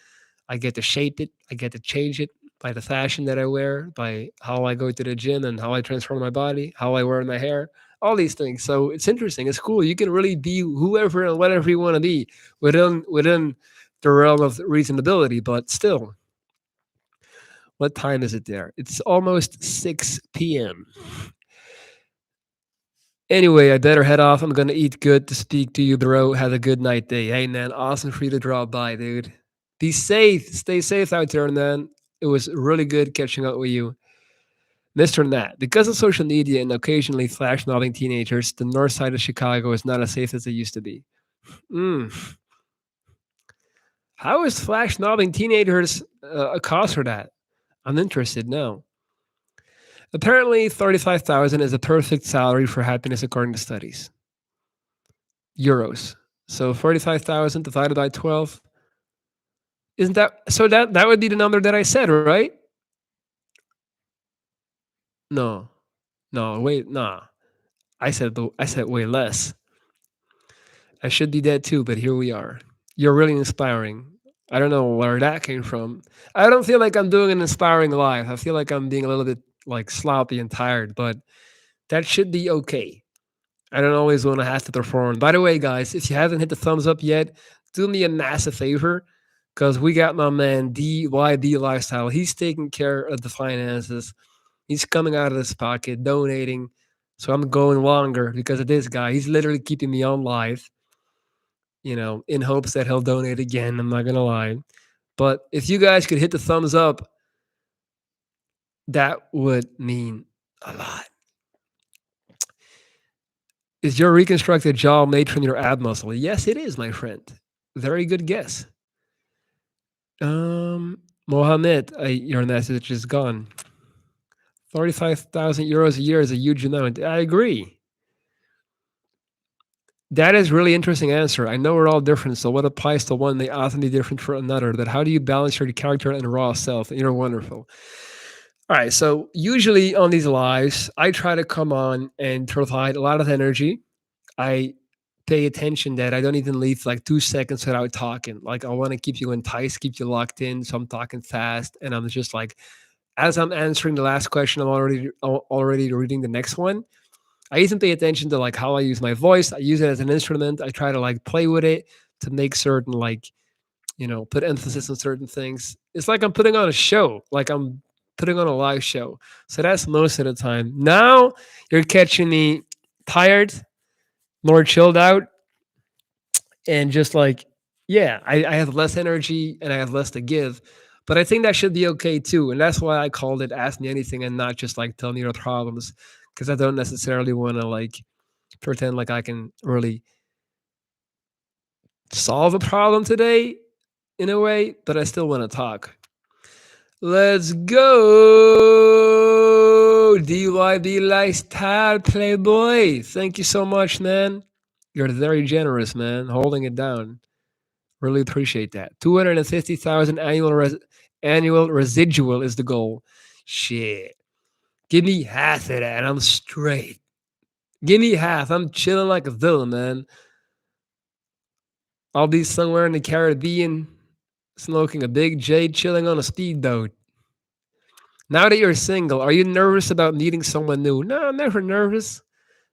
I get to shape it. I get to change it by the fashion that I wear, by how I go to the gym and how I transform my body, how I wear my hair, all these things. So it's interesting. It's cool. You can really be whoever and whatever you want to be within the realm of reasonability. But still, what time is it there? It's almost 6 p.m. Anyway, I better head off. I'm gonna eat good to speak to you, bro. Have a good night day. Hey man, awesome for you to drop by, dude. Be safe. Stay safe out there, man. It was really good catching up with you. Mr. Nat, because of social media and occasionally flash mobbing teenagers, the north side of Chicago is not as safe as it used to be. Mm. How is flash mobbing teenagers a cause for that? I'm interested now. Apparently, 35,000 is a perfect salary for happiness according to studies. Euros. So 45,000 divided by 12. Isn't that so? That would be the number that I said, right? No, no, wait, nah. I said way less. I should be dead too, but here we are. You're really inspiring. I don't know where that came from. I don't feel like I'm doing an inspiring life. I feel like I'm being a little bit like sloppy and tired, but that should be okay. I don't always want to have to perform. By the way, guys, if you haven't hit the thumbs up yet, do me a massive favor because we got my man DYB Lifestyle. He's taking care of the finances. He's coming out of his pocket, donating. So I'm going longer because of this guy. He's literally keeping me on live, in hopes that he'll donate again. I'm not going to lie. But if you guys could hit the thumbs up, that would mean a lot. Is your reconstructed jaw made from your ab muscle? Yes, it is, my friend. Very good guess. Mohammed, your message is gone. 35,000 euros a year is a huge amount. I agree. That is really interesting answer. I know we're all different, so what applies to one may often be different for another. That how do you balance your character and raw self? You're wonderful. All right, so usually on these lives, I try to come on and provide a lot of energy. I pay attention that I don't even leave like 2 seconds without talking. Like I want to keep you enticed, keep you locked in. So I'm talking fast, and I'm just like, as I'm answering the last question, I'm already reading the next one. I even pay attention to like how I use my voice. I use it as an instrument. I try to like play with it to make certain like put emphasis on certain things. It's like I'm putting on a show, like I'm putting on a live show. So that's most of the time. Now you're catching me tired, more chilled out, and just like, yeah, I have less energy and I have less to give. But I think that should be okay too. And that's why I called it Ask Me Anything and not just like tell me your problems. Because I don't necessarily want to like pretend like I can really solve a problem today in a way, but I still want to talk. Let's go. DYB Lifestyle Playboy. Thank you so much, man. You're very generous, man. Holding it down. Really appreciate that. 250,000 annual residual is the goal. Shit. Give me half of that. I'm straight. Give me half. I'm chilling like a villain, man. I'll be somewhere in the Caribbean smoking a big J, chilling on a speedboat. Now that you're single, are you nervous about meeting someone new? No, I'm never nervous.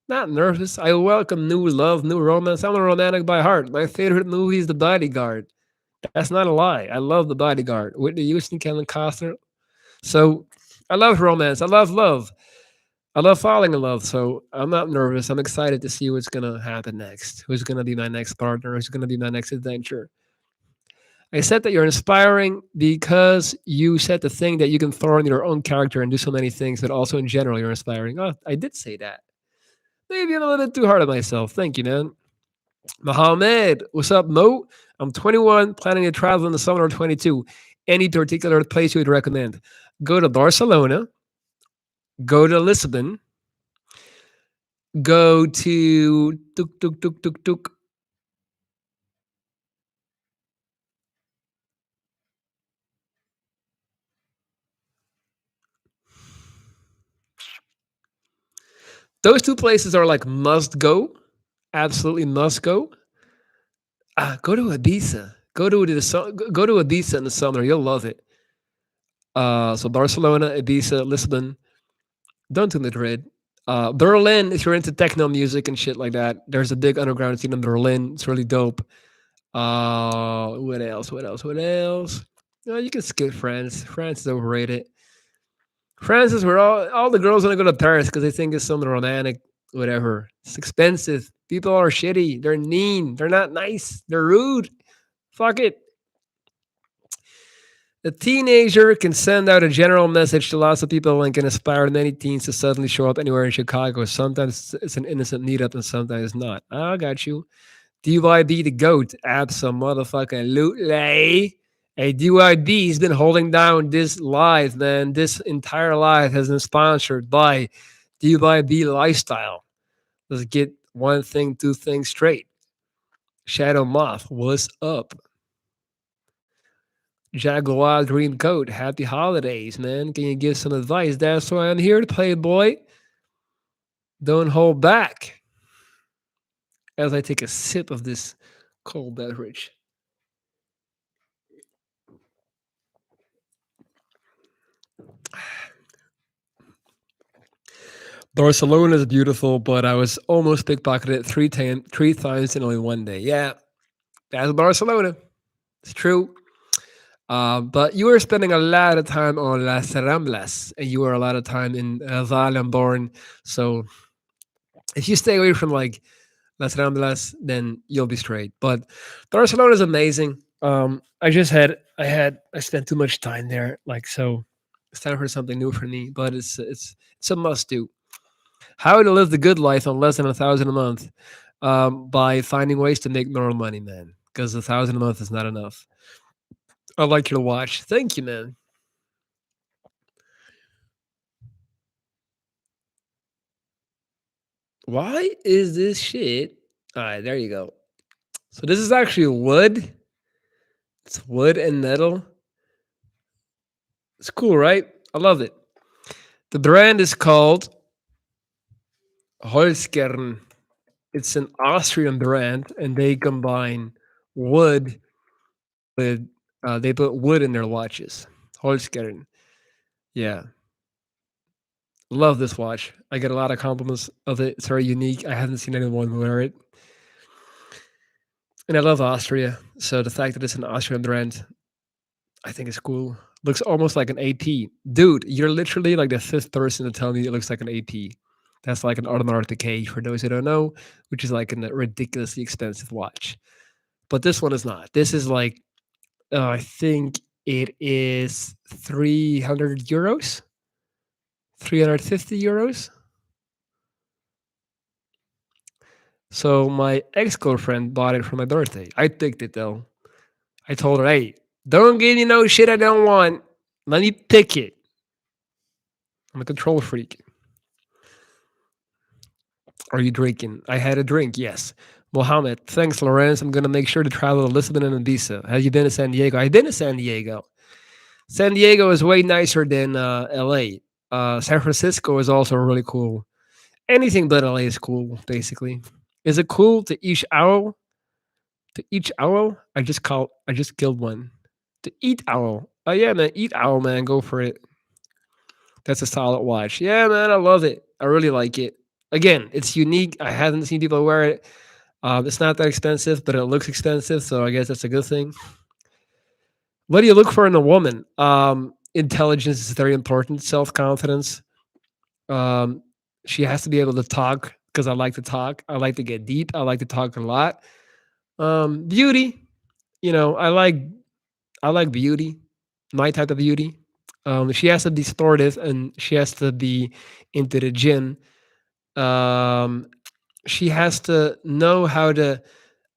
Not nervous. I welcome new love, new romance. I'm a romantic by heart. My favorite movie is The Bodyguard. That's not a lie. I love The Bodyguard. Whitney Houston, Kevin Costner. So I love romance. I love love. I love falling in love. So I'm not nervous. I'm excited to see what's going to happen next. Who's going to be my next partner? Who's going to be my next adventure? I said that you're inspiring because you said the thing that you can throw in your own character and do so many things, but also in general, you're inspiring. Oh, I did say that. Maybe I'm a little bit too hard on myself. Thank you, man. Mohammed, what's up, Mo? I'm 21, planning to travel in the summer of 22. Any particular place you would recommend? Go to Barcelona, go to Lisbon, go to tuk tuk tuk tuk tuk. Those two places are like must go, absolutely must go. Go to Ibiza. Go to Ibiza in the summer. You'll love it. So Barcelona, Ibiza, Lisbon. Don't do Madrid. Berlin, if you're into techno music and shit like that, there's a big underground scene in Berlin. It's really dope. What else? What else? What else? You can skip France. France is overrated. France is where all the girls want to go to Paris because they think it's some romantic, whatever. It's expensive. People are shitty. They're mean. They're not nice. They're rude. Fuck it. A teenager can send out a general message to lots of people and can inspire many teens to suddenly show up anywhere in Chicago. Sometimes it's an innocent meetup and sometimes not. I got you. DYB the GOAT. Absolutely. Hey, DYB, he's been holding down this live, man. This entire live has been sponsored by DYB Lifestyle. Let's get one thing, two things straight. Shadow Moth, what's up? Jaguar Green Coat, happy holidays, man. Can you give some advice? That's why I'm here to play, boy. Don't hold back as I take a sip of this cold beverage. Barcelona is beautiful, but I was almost pickpocketed three times in only one day. Yeah, that's Barcelona. It's true. But you were spending a lot of time on Las Ramblas, and you were a lot of time in Val and Born. So if you stay away from like Las Ramblas, then you'll be straight. But Barcelona is amazing. I spent too much time there. Like so, it's time for something new for me. But it's a must do. How to live the good life on less than 1,000 a month? By finding ways to make more money, man. Because 1,000 a month is not enough. I like your watch. Thank you, man. Why is this shit? All right, there you go. So this is actually wood. It's wood and metal. It's cool, right? I love it. The brand is called Holzkern. It's an Austrian brand, and they combine wood with they put wood in their watches. Holzkern. Yeah, love this watch. I get a lot of compliments of it. It's very unique. I haven't seen anyone wear it, and I love Austria. So the fact that it's an Austrian brand, I think it's cool. Looks almost like an AP. Dude, you're literally like the fifth person to tell me it looks like an AP. That's like an Audemars Piguet, for those who don't know, which is like a ridiculously expensive watch. But this one is not. This is like, I think it is 300 euros, 350 euros. So my ex girlfriend bought it for my birthday. I picked it though. I told her, hey, don't give me no shit I don't want. Let me pick it. I'm a control freak. Are you drinking? I had a drink, yes. Mohammed, thanks, Lawrence. I'm going to make sure to travel to Lisbon and Ibiza. Have you been to San Diego? I've been to San Diego. San Diego is way nicer than LA. San Francisco is also really cool. Anything but LA is cool, basically. Is it cool to eat owl? To eat owl? I just killed one. To eat owl. Oh yeah, man, eat owl, man. Go for it. That's a solid watch. Yeah, man, I love it. I really like it. Again, it's unique. I haven't seen people wear it. It's not that expensive, but it looks expensive, so I guess that's a good thing. What do you look for in a woman? Intelligence is very important. Self confidence. Um, she has to be able to talk because I like to talk. I like to get deep. I like to talk a lot. Beauty. You know, I like beauty. My type of beauty. She has to be sportive and she has to be into the gym. Um, she has to know how to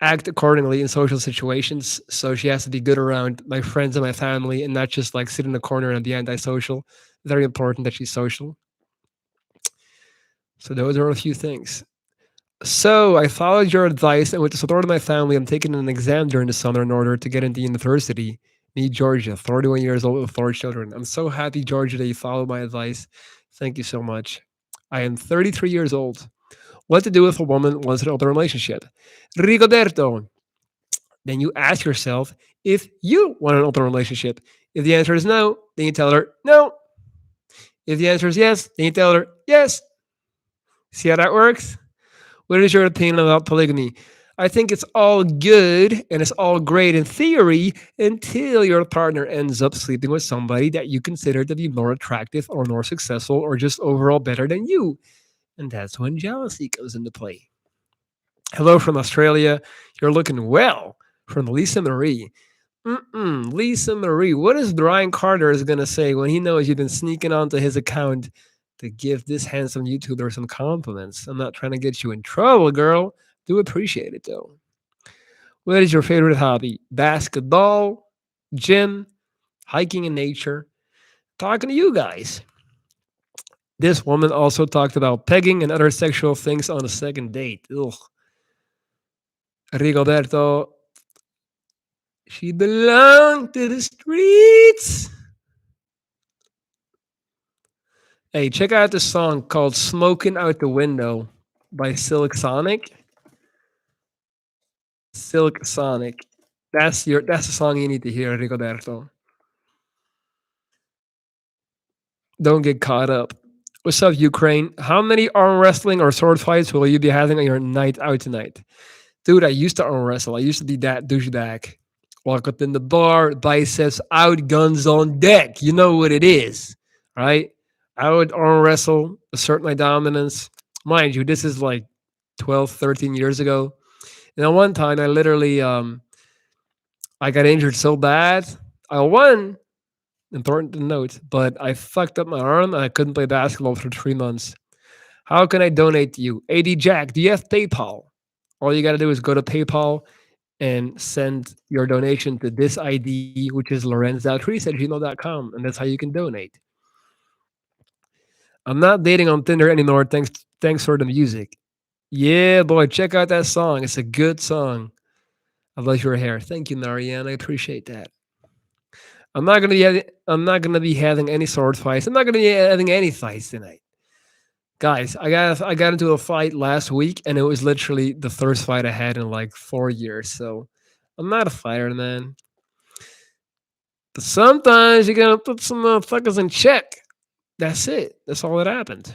act accordingly in social situations. So she has to be good around my friends and my family and not just like sit in the corner and be antisocial. Very important that she's social. So those are a few things. So I followed your advice and with the support of my family, I'm taking an exam during the summer in order to get into university. Me, Georgia, 31 years old with four children. I'm so happy, Georgia, that you followed my advice. Thank you so much. I am 33 years old. What to do if a woman wants an open relationship? Rigoberto, then you ask yourself if you want an open relationship. If the answer is no, then you tell her no. If the answer is yes, then you tell her yes. See how that works? What is your opinion about polygamy? I think it's all good and it's all great in theory until your partner ends up sleeping with somebody that you consider to be more attractive or more successful or just overall better than you. And that's when jealousy comes into play. Hello from Australia. You're looking well from Lisa Marie. Mm-mm. Lisa Marie. What is Brian Carter is gonna say when he knows you've been sneaking onto his account to give this handsome YouTuber some compliments? I'm not trying to get you in trouble, girl. Do appreciate it though. What is your favorite hobby? Basketball, gym, hiking in nature. Talking to you guys. This woman also talked about pegging and other sexual things on a second date. Ugh. Rigoberto, she belonged to the streets. Hey, check out this song called Smoking Out the Window by Silk Sonic. Silk Sonic. That's the song you need to hear, Rigoberto. Don't get caught up. What's up, Ukraine? How many arm wrestling or sword fights will you be having on your night out tonight? Dude, I used to arm wrestle. I used to be that douchebag. Walk up in the bar, biceps out, guns on deck. You know what it is, right? I would arm wrestle, assert my dominance. Mind you, this is like 12, 13 years ago. And at one time, I got injured so bad. I won, important to note, but I fucked up my arm and I couldn't play basketball for 3 months. How can I donate to you? AD Jack, do you have PayPal? All you got to do is go to PayPal and send your donation to this ID, which is lorenz.trees@gmail.com. And that's how you can donate. I'm not dating on Tinder anymore. Thanks for the music. Yeah, boy, check out that song. It's a good song. I love your hair. Thank you, Narian. I appreciate that. I'm not gonna be having any sword fights. I'm not gonna be having any fights tonight. Guys, I got into a fight last week and it was literally the first fight I had in like 4 years. So I'm not a fighter, man. But sometimes you gotta put some motherfuckers in check. That's it. That's all that happened.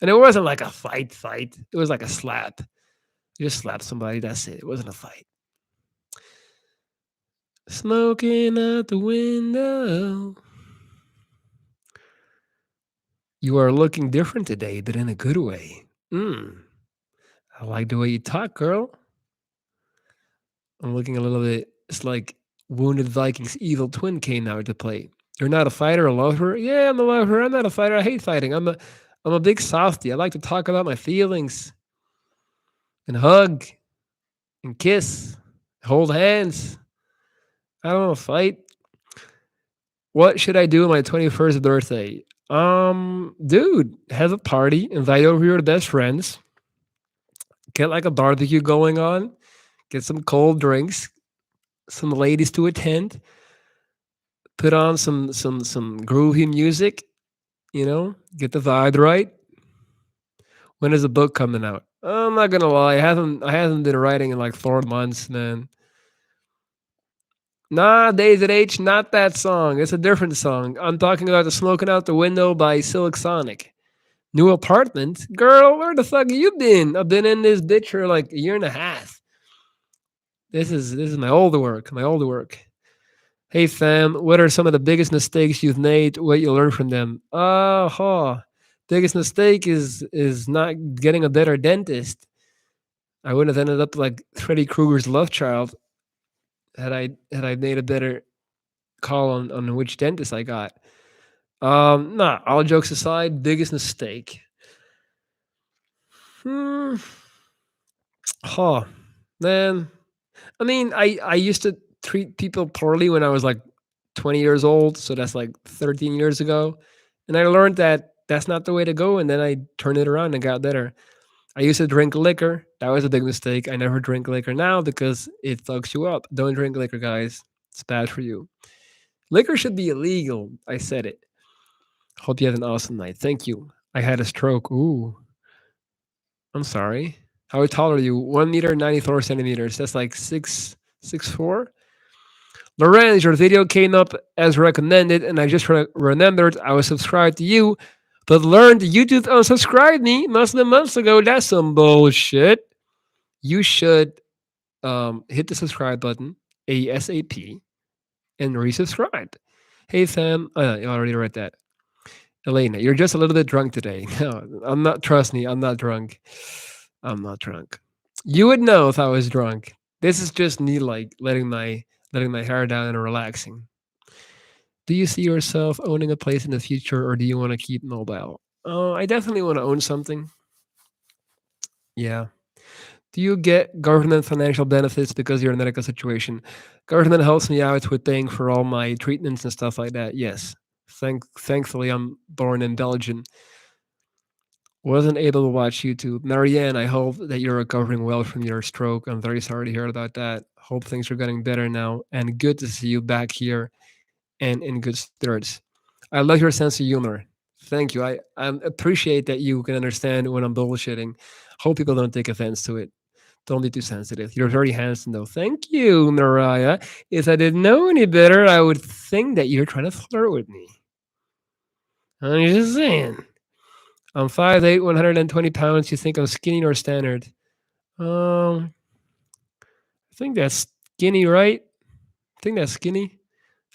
And it wasn't like a fight. It was like a slap. You just slapped somebody. That's it. It wasn't a fight. Smoking out the window. You are looking different today, but in a good way. I like the way you talk, girl. I'm looking a little bit. It's like Wounded Vikings Evil Twin came out to play. You're not a fighter, a lover? Yeah, I'm a lover. I'm not a fighter. I hate fighting. I'm a big softie. I like to talk about my feelings and hug and kiss, hold hands. I don't want to fight. What should I do on my 21st birthday? Dude, have a party, invite over your best friends, get like a barbecue going on, get some cold drinks, some ladies to attend, put on some groovy music, get the vibe right. When is the book coming out? I'm not gonna lie, I haven't been writing in like 4 months, man. Nah, Days at H, not that song. It's a different song. I'm talking about the Smoking Out the Window by Silk Sonic. New apartment? Girl, where the fuck have you been? I've been in this bitch for like a year and a half. This is my older work. My older work. Hey fam, what are some of the biggest mistakes you've made? What you learned from them? Biggest mistake is not getting a better dentist. I would have ended up like Freddy Krueger's love child had I made a better call on which dentist I got. Nah, all jokes aside, biggest mistake. Hmm. Huh. Man. I mean, I used to treat people poorly when I was like 20 years old, so that's like 13 years ago. And I learned that that's not the way to go, and then I turned it around and got better. I used to drink liquor. That was a big mistake. I never drink liquor now because it fucks you up. Don't drink liquor, guys. It's bad for you. Liquor should be illegal. I said it. Hope you have an awesome night. Thank you. I had a stroke. Ooh, I'm sorry. How tall are you? 1 meter, 94 centimeters. That's like 6'4". Lorenz, your video came up as recommended, and I just remembered I was subscribed to you, but learned YouTube unsubscribed me months ago. That's some bullshit. You should hit the subscribe button ASAP and resubscribe. Hey fam, you already read that. Elena, you're just a little bit drunk today. No, I'm not. Trust me, I'm not drunk. I'm not drunk. You would know if I was drunk. This is just me like letting my letting my hair down and relaxing. Do you see yourself owning a place in the future, or do you want to keep mobile? I definitely want to own something. Yeah. Do you get government financial benefits because of your medical situation? Government helps me out with paying for all my treatments and stuff like that. Yes. Thankfully, I'm born in Belgium. Wasn't able to watch YouTube. Marianne, I hope that you're recovering well from your stroke. I'm very sorry to hear about that. Hope things are getting better now. And good to see you back here and in good spirits. I love your sense of humor. Thank you. I appreciate that you can understand when I'm bullshitting. Hope people don't take offense to it. Don't be too sensitive. You're very handsome, though. Thank you, Mariah. If I didn't know any better, I would think that you're trying to flirt with me. I'm just saying. I'm 5'8", 120 pounds. You think I'm skinny or standard? I think that's skinny, right? I think that's skinny.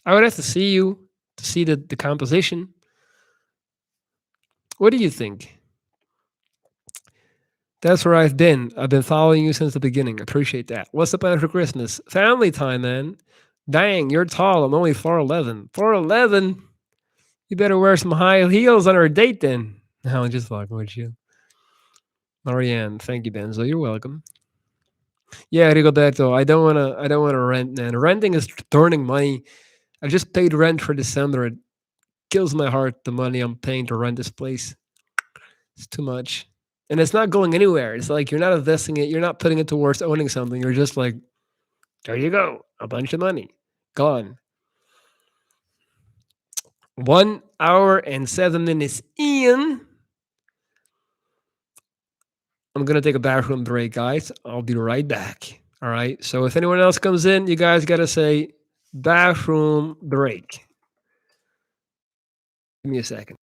I would have to see you to see the composition. What do you think? That's where I've been. I've been following you since the beginning. Appreciate that. What's the plan for Christmas? Family time, man. Dang, you're tall. I'm only 4'11". 4'11"? You better wear some high heels on our date then. No, I'm just fucking with you. Marianne, thank you, Benzo. You're welcome. Yeah, Rigoberto, I don't wanna rent, man. Renting is turning money. I just paid rent for December. It kills my heart the money I'm paying to rent this place. It's too much. And it's not going anywhere. It's like you're not investing it, you're not putting it towards owning something. You're just like, there you go, a bunch of money. Gone. 1 hour and 7 minutes in. I'm gonna take a bathroom break, guys. I'll be right back. All right. So if anyone else comes in, you guys gotta say bathroom break. Give me a second.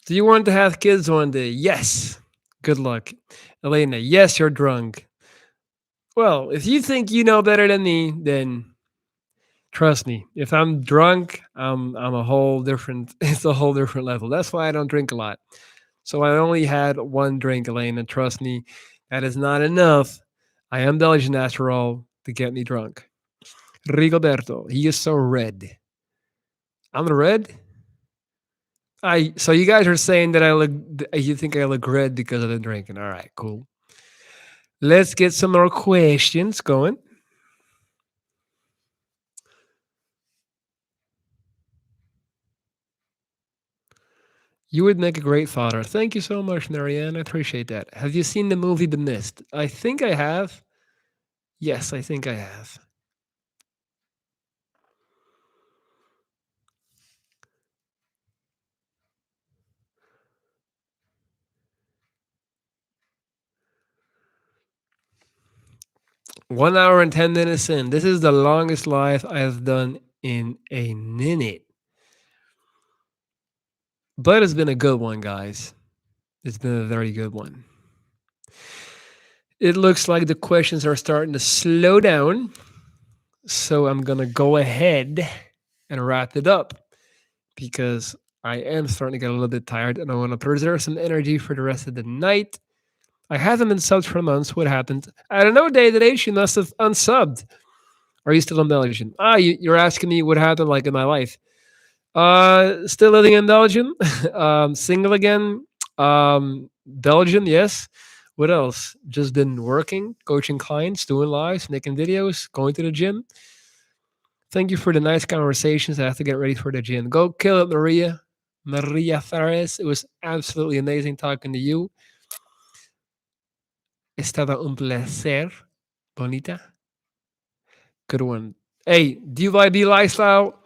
Do you want to have kids one day? Yes. Good luck. Elena, yes, you're drunk. Well, if you think you know better than me, then trust me. If I'm drunk, I'm a whole different it's a whole different level. That's why I don't drink a lot. So I only had one drink, Elena. Trust me, that is not enough. I am Belgian after all to get me drunk. Rigoberto, he is so red. I'm red? I so you guys are saying that I look you think I look red because of the drinking. All right, cool. Let's get some more questions going. You would make a great father. Thank you so much, Marianne. I appreciate that. Have you seen the movie The Mist? I think I have. Yes, I think I have. 1 hour and 10 minutes in. This is the longest live I've done in a minute. But it's been a good one, guys. It's been a very good one. It looks like the questions are starting to slow down. So I'm going to go ahead and wrap it up because I am starting to get a little bit tired and I want to preserve some energy for the rest of the night. I haven't been subbed for months. What happened? I don't know, David H. You must have unsubbed. Are you still in Belgium? You're asking me what happened like in my life. Still living in Belgium. Single again. Belgium, yes. What else? Just been working, coaching clients, doing lives, making videos, going to the gym. Thank you for the nice conversations. I have to get ready for the gym. Go kill it, Maria. Maria Fares. It was absolutely amazing talking to you. Estaba un placer. Bonita. Good one. Hey, DYB Lifestyle.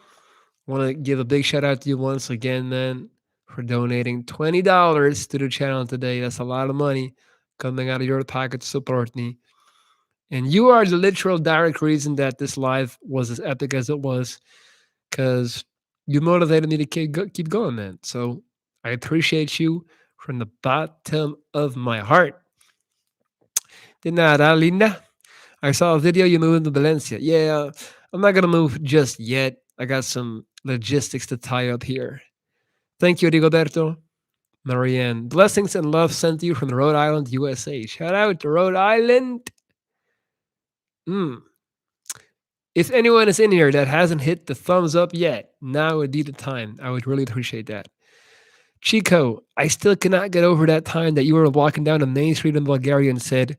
Want to give a big shout out to you once again, man, for donating $20 to the channel today. That's a lot of money coming out of your pocket to support me. And you are the literal direct reason that this live was as epic as it was because you motivated me to keep going, man. So I appreciate you from the bottom of my heart. De nada, linda. I saw a video you moving to Valencia. Yeah, I'm not going to move just yet. I got some logistics to tie up here. Thank you, Rigoberto. Marianne. Blessings and love sent to you from Rhode Island, USA. Shout out to Rhode Island. Mm. If anyone is in here that hasn't hit the thumbs up yet, now would be the time. I would really appreciate that. Chico, I still cannot get over that time that you were walking down the main street in Bulgaria and said,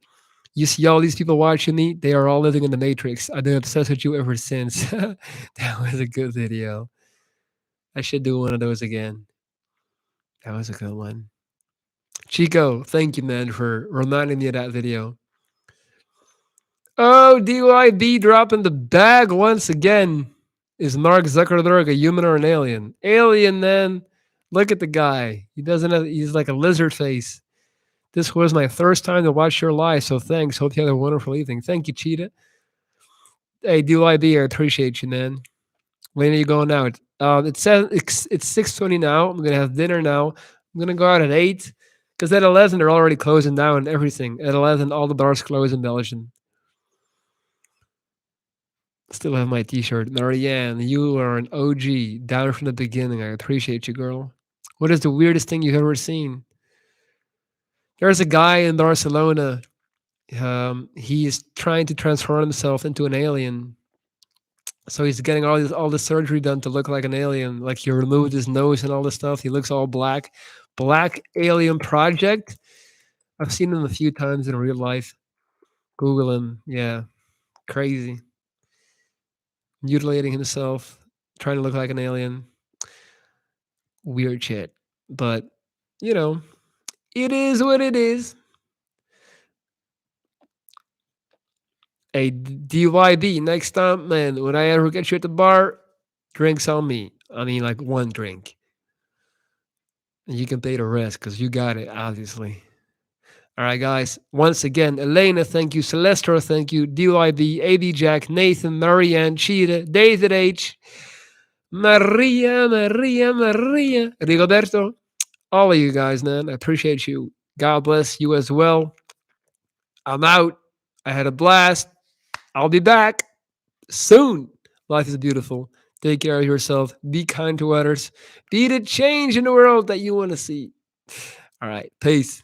"You see all these people watching me? They are all living in the Matrix. I've been obsessed with you ever since." That was a good video. I should do one of those again. That was a good one. Chico, thank you, man, for reminding me of that video. Oh, DYB dropping the bag once again. Is Mark Zuckerberg a human or an alien? Alien, man. Look at the guy. He doesn't have, he's like a lizard face. This was my first time to watch your live, so thanks. Hope you had a wonderful evening. Thank you, Cheetah. Hey, DYB, I appreciate you, man. When are you going out? It's 6:20 now. I'm gonna have dinner now. I'm gonna go out at 8 because at 11 they're already closing down everything. At 11, all the bars close in Belgium. Still have my T-shirt. Marianne, you are an OG down from the beginning. I appreciate you, girl. What is the weirdest thing you've ever seen? There's a guy in Barcelona. He's trying to transform himself into an alien. So he's getting all this surgery done to look like an alien. Like he removed his nose and all this stuff. He looks all black. Black Alien Project. I've seen him a few times in real life. Google him. Yeah, crazy. Mutilating himself, trying to look like an alien. Weird shit. But, you know, it is what it is. Hey, DYB, next time, man, when I ever get you at the bar, drinks on me. I mean, like one drink. And you can pay the rest because you got it, obviously. All right, guys. Once again, Elena, thank you. Celestro, thank you. DYB, AB Jack, Nathan, Marianne, Cheetah, David H., Maria, Maria, Maria, Rigoberto, all of you guys, man. I appreciate you. God bless you as well. I'm out. I had a blast. I'll be back soon. Life is beautiful. Take care of yourself. Be kind to others. Be the change in the world that you want to see. All right. Peace.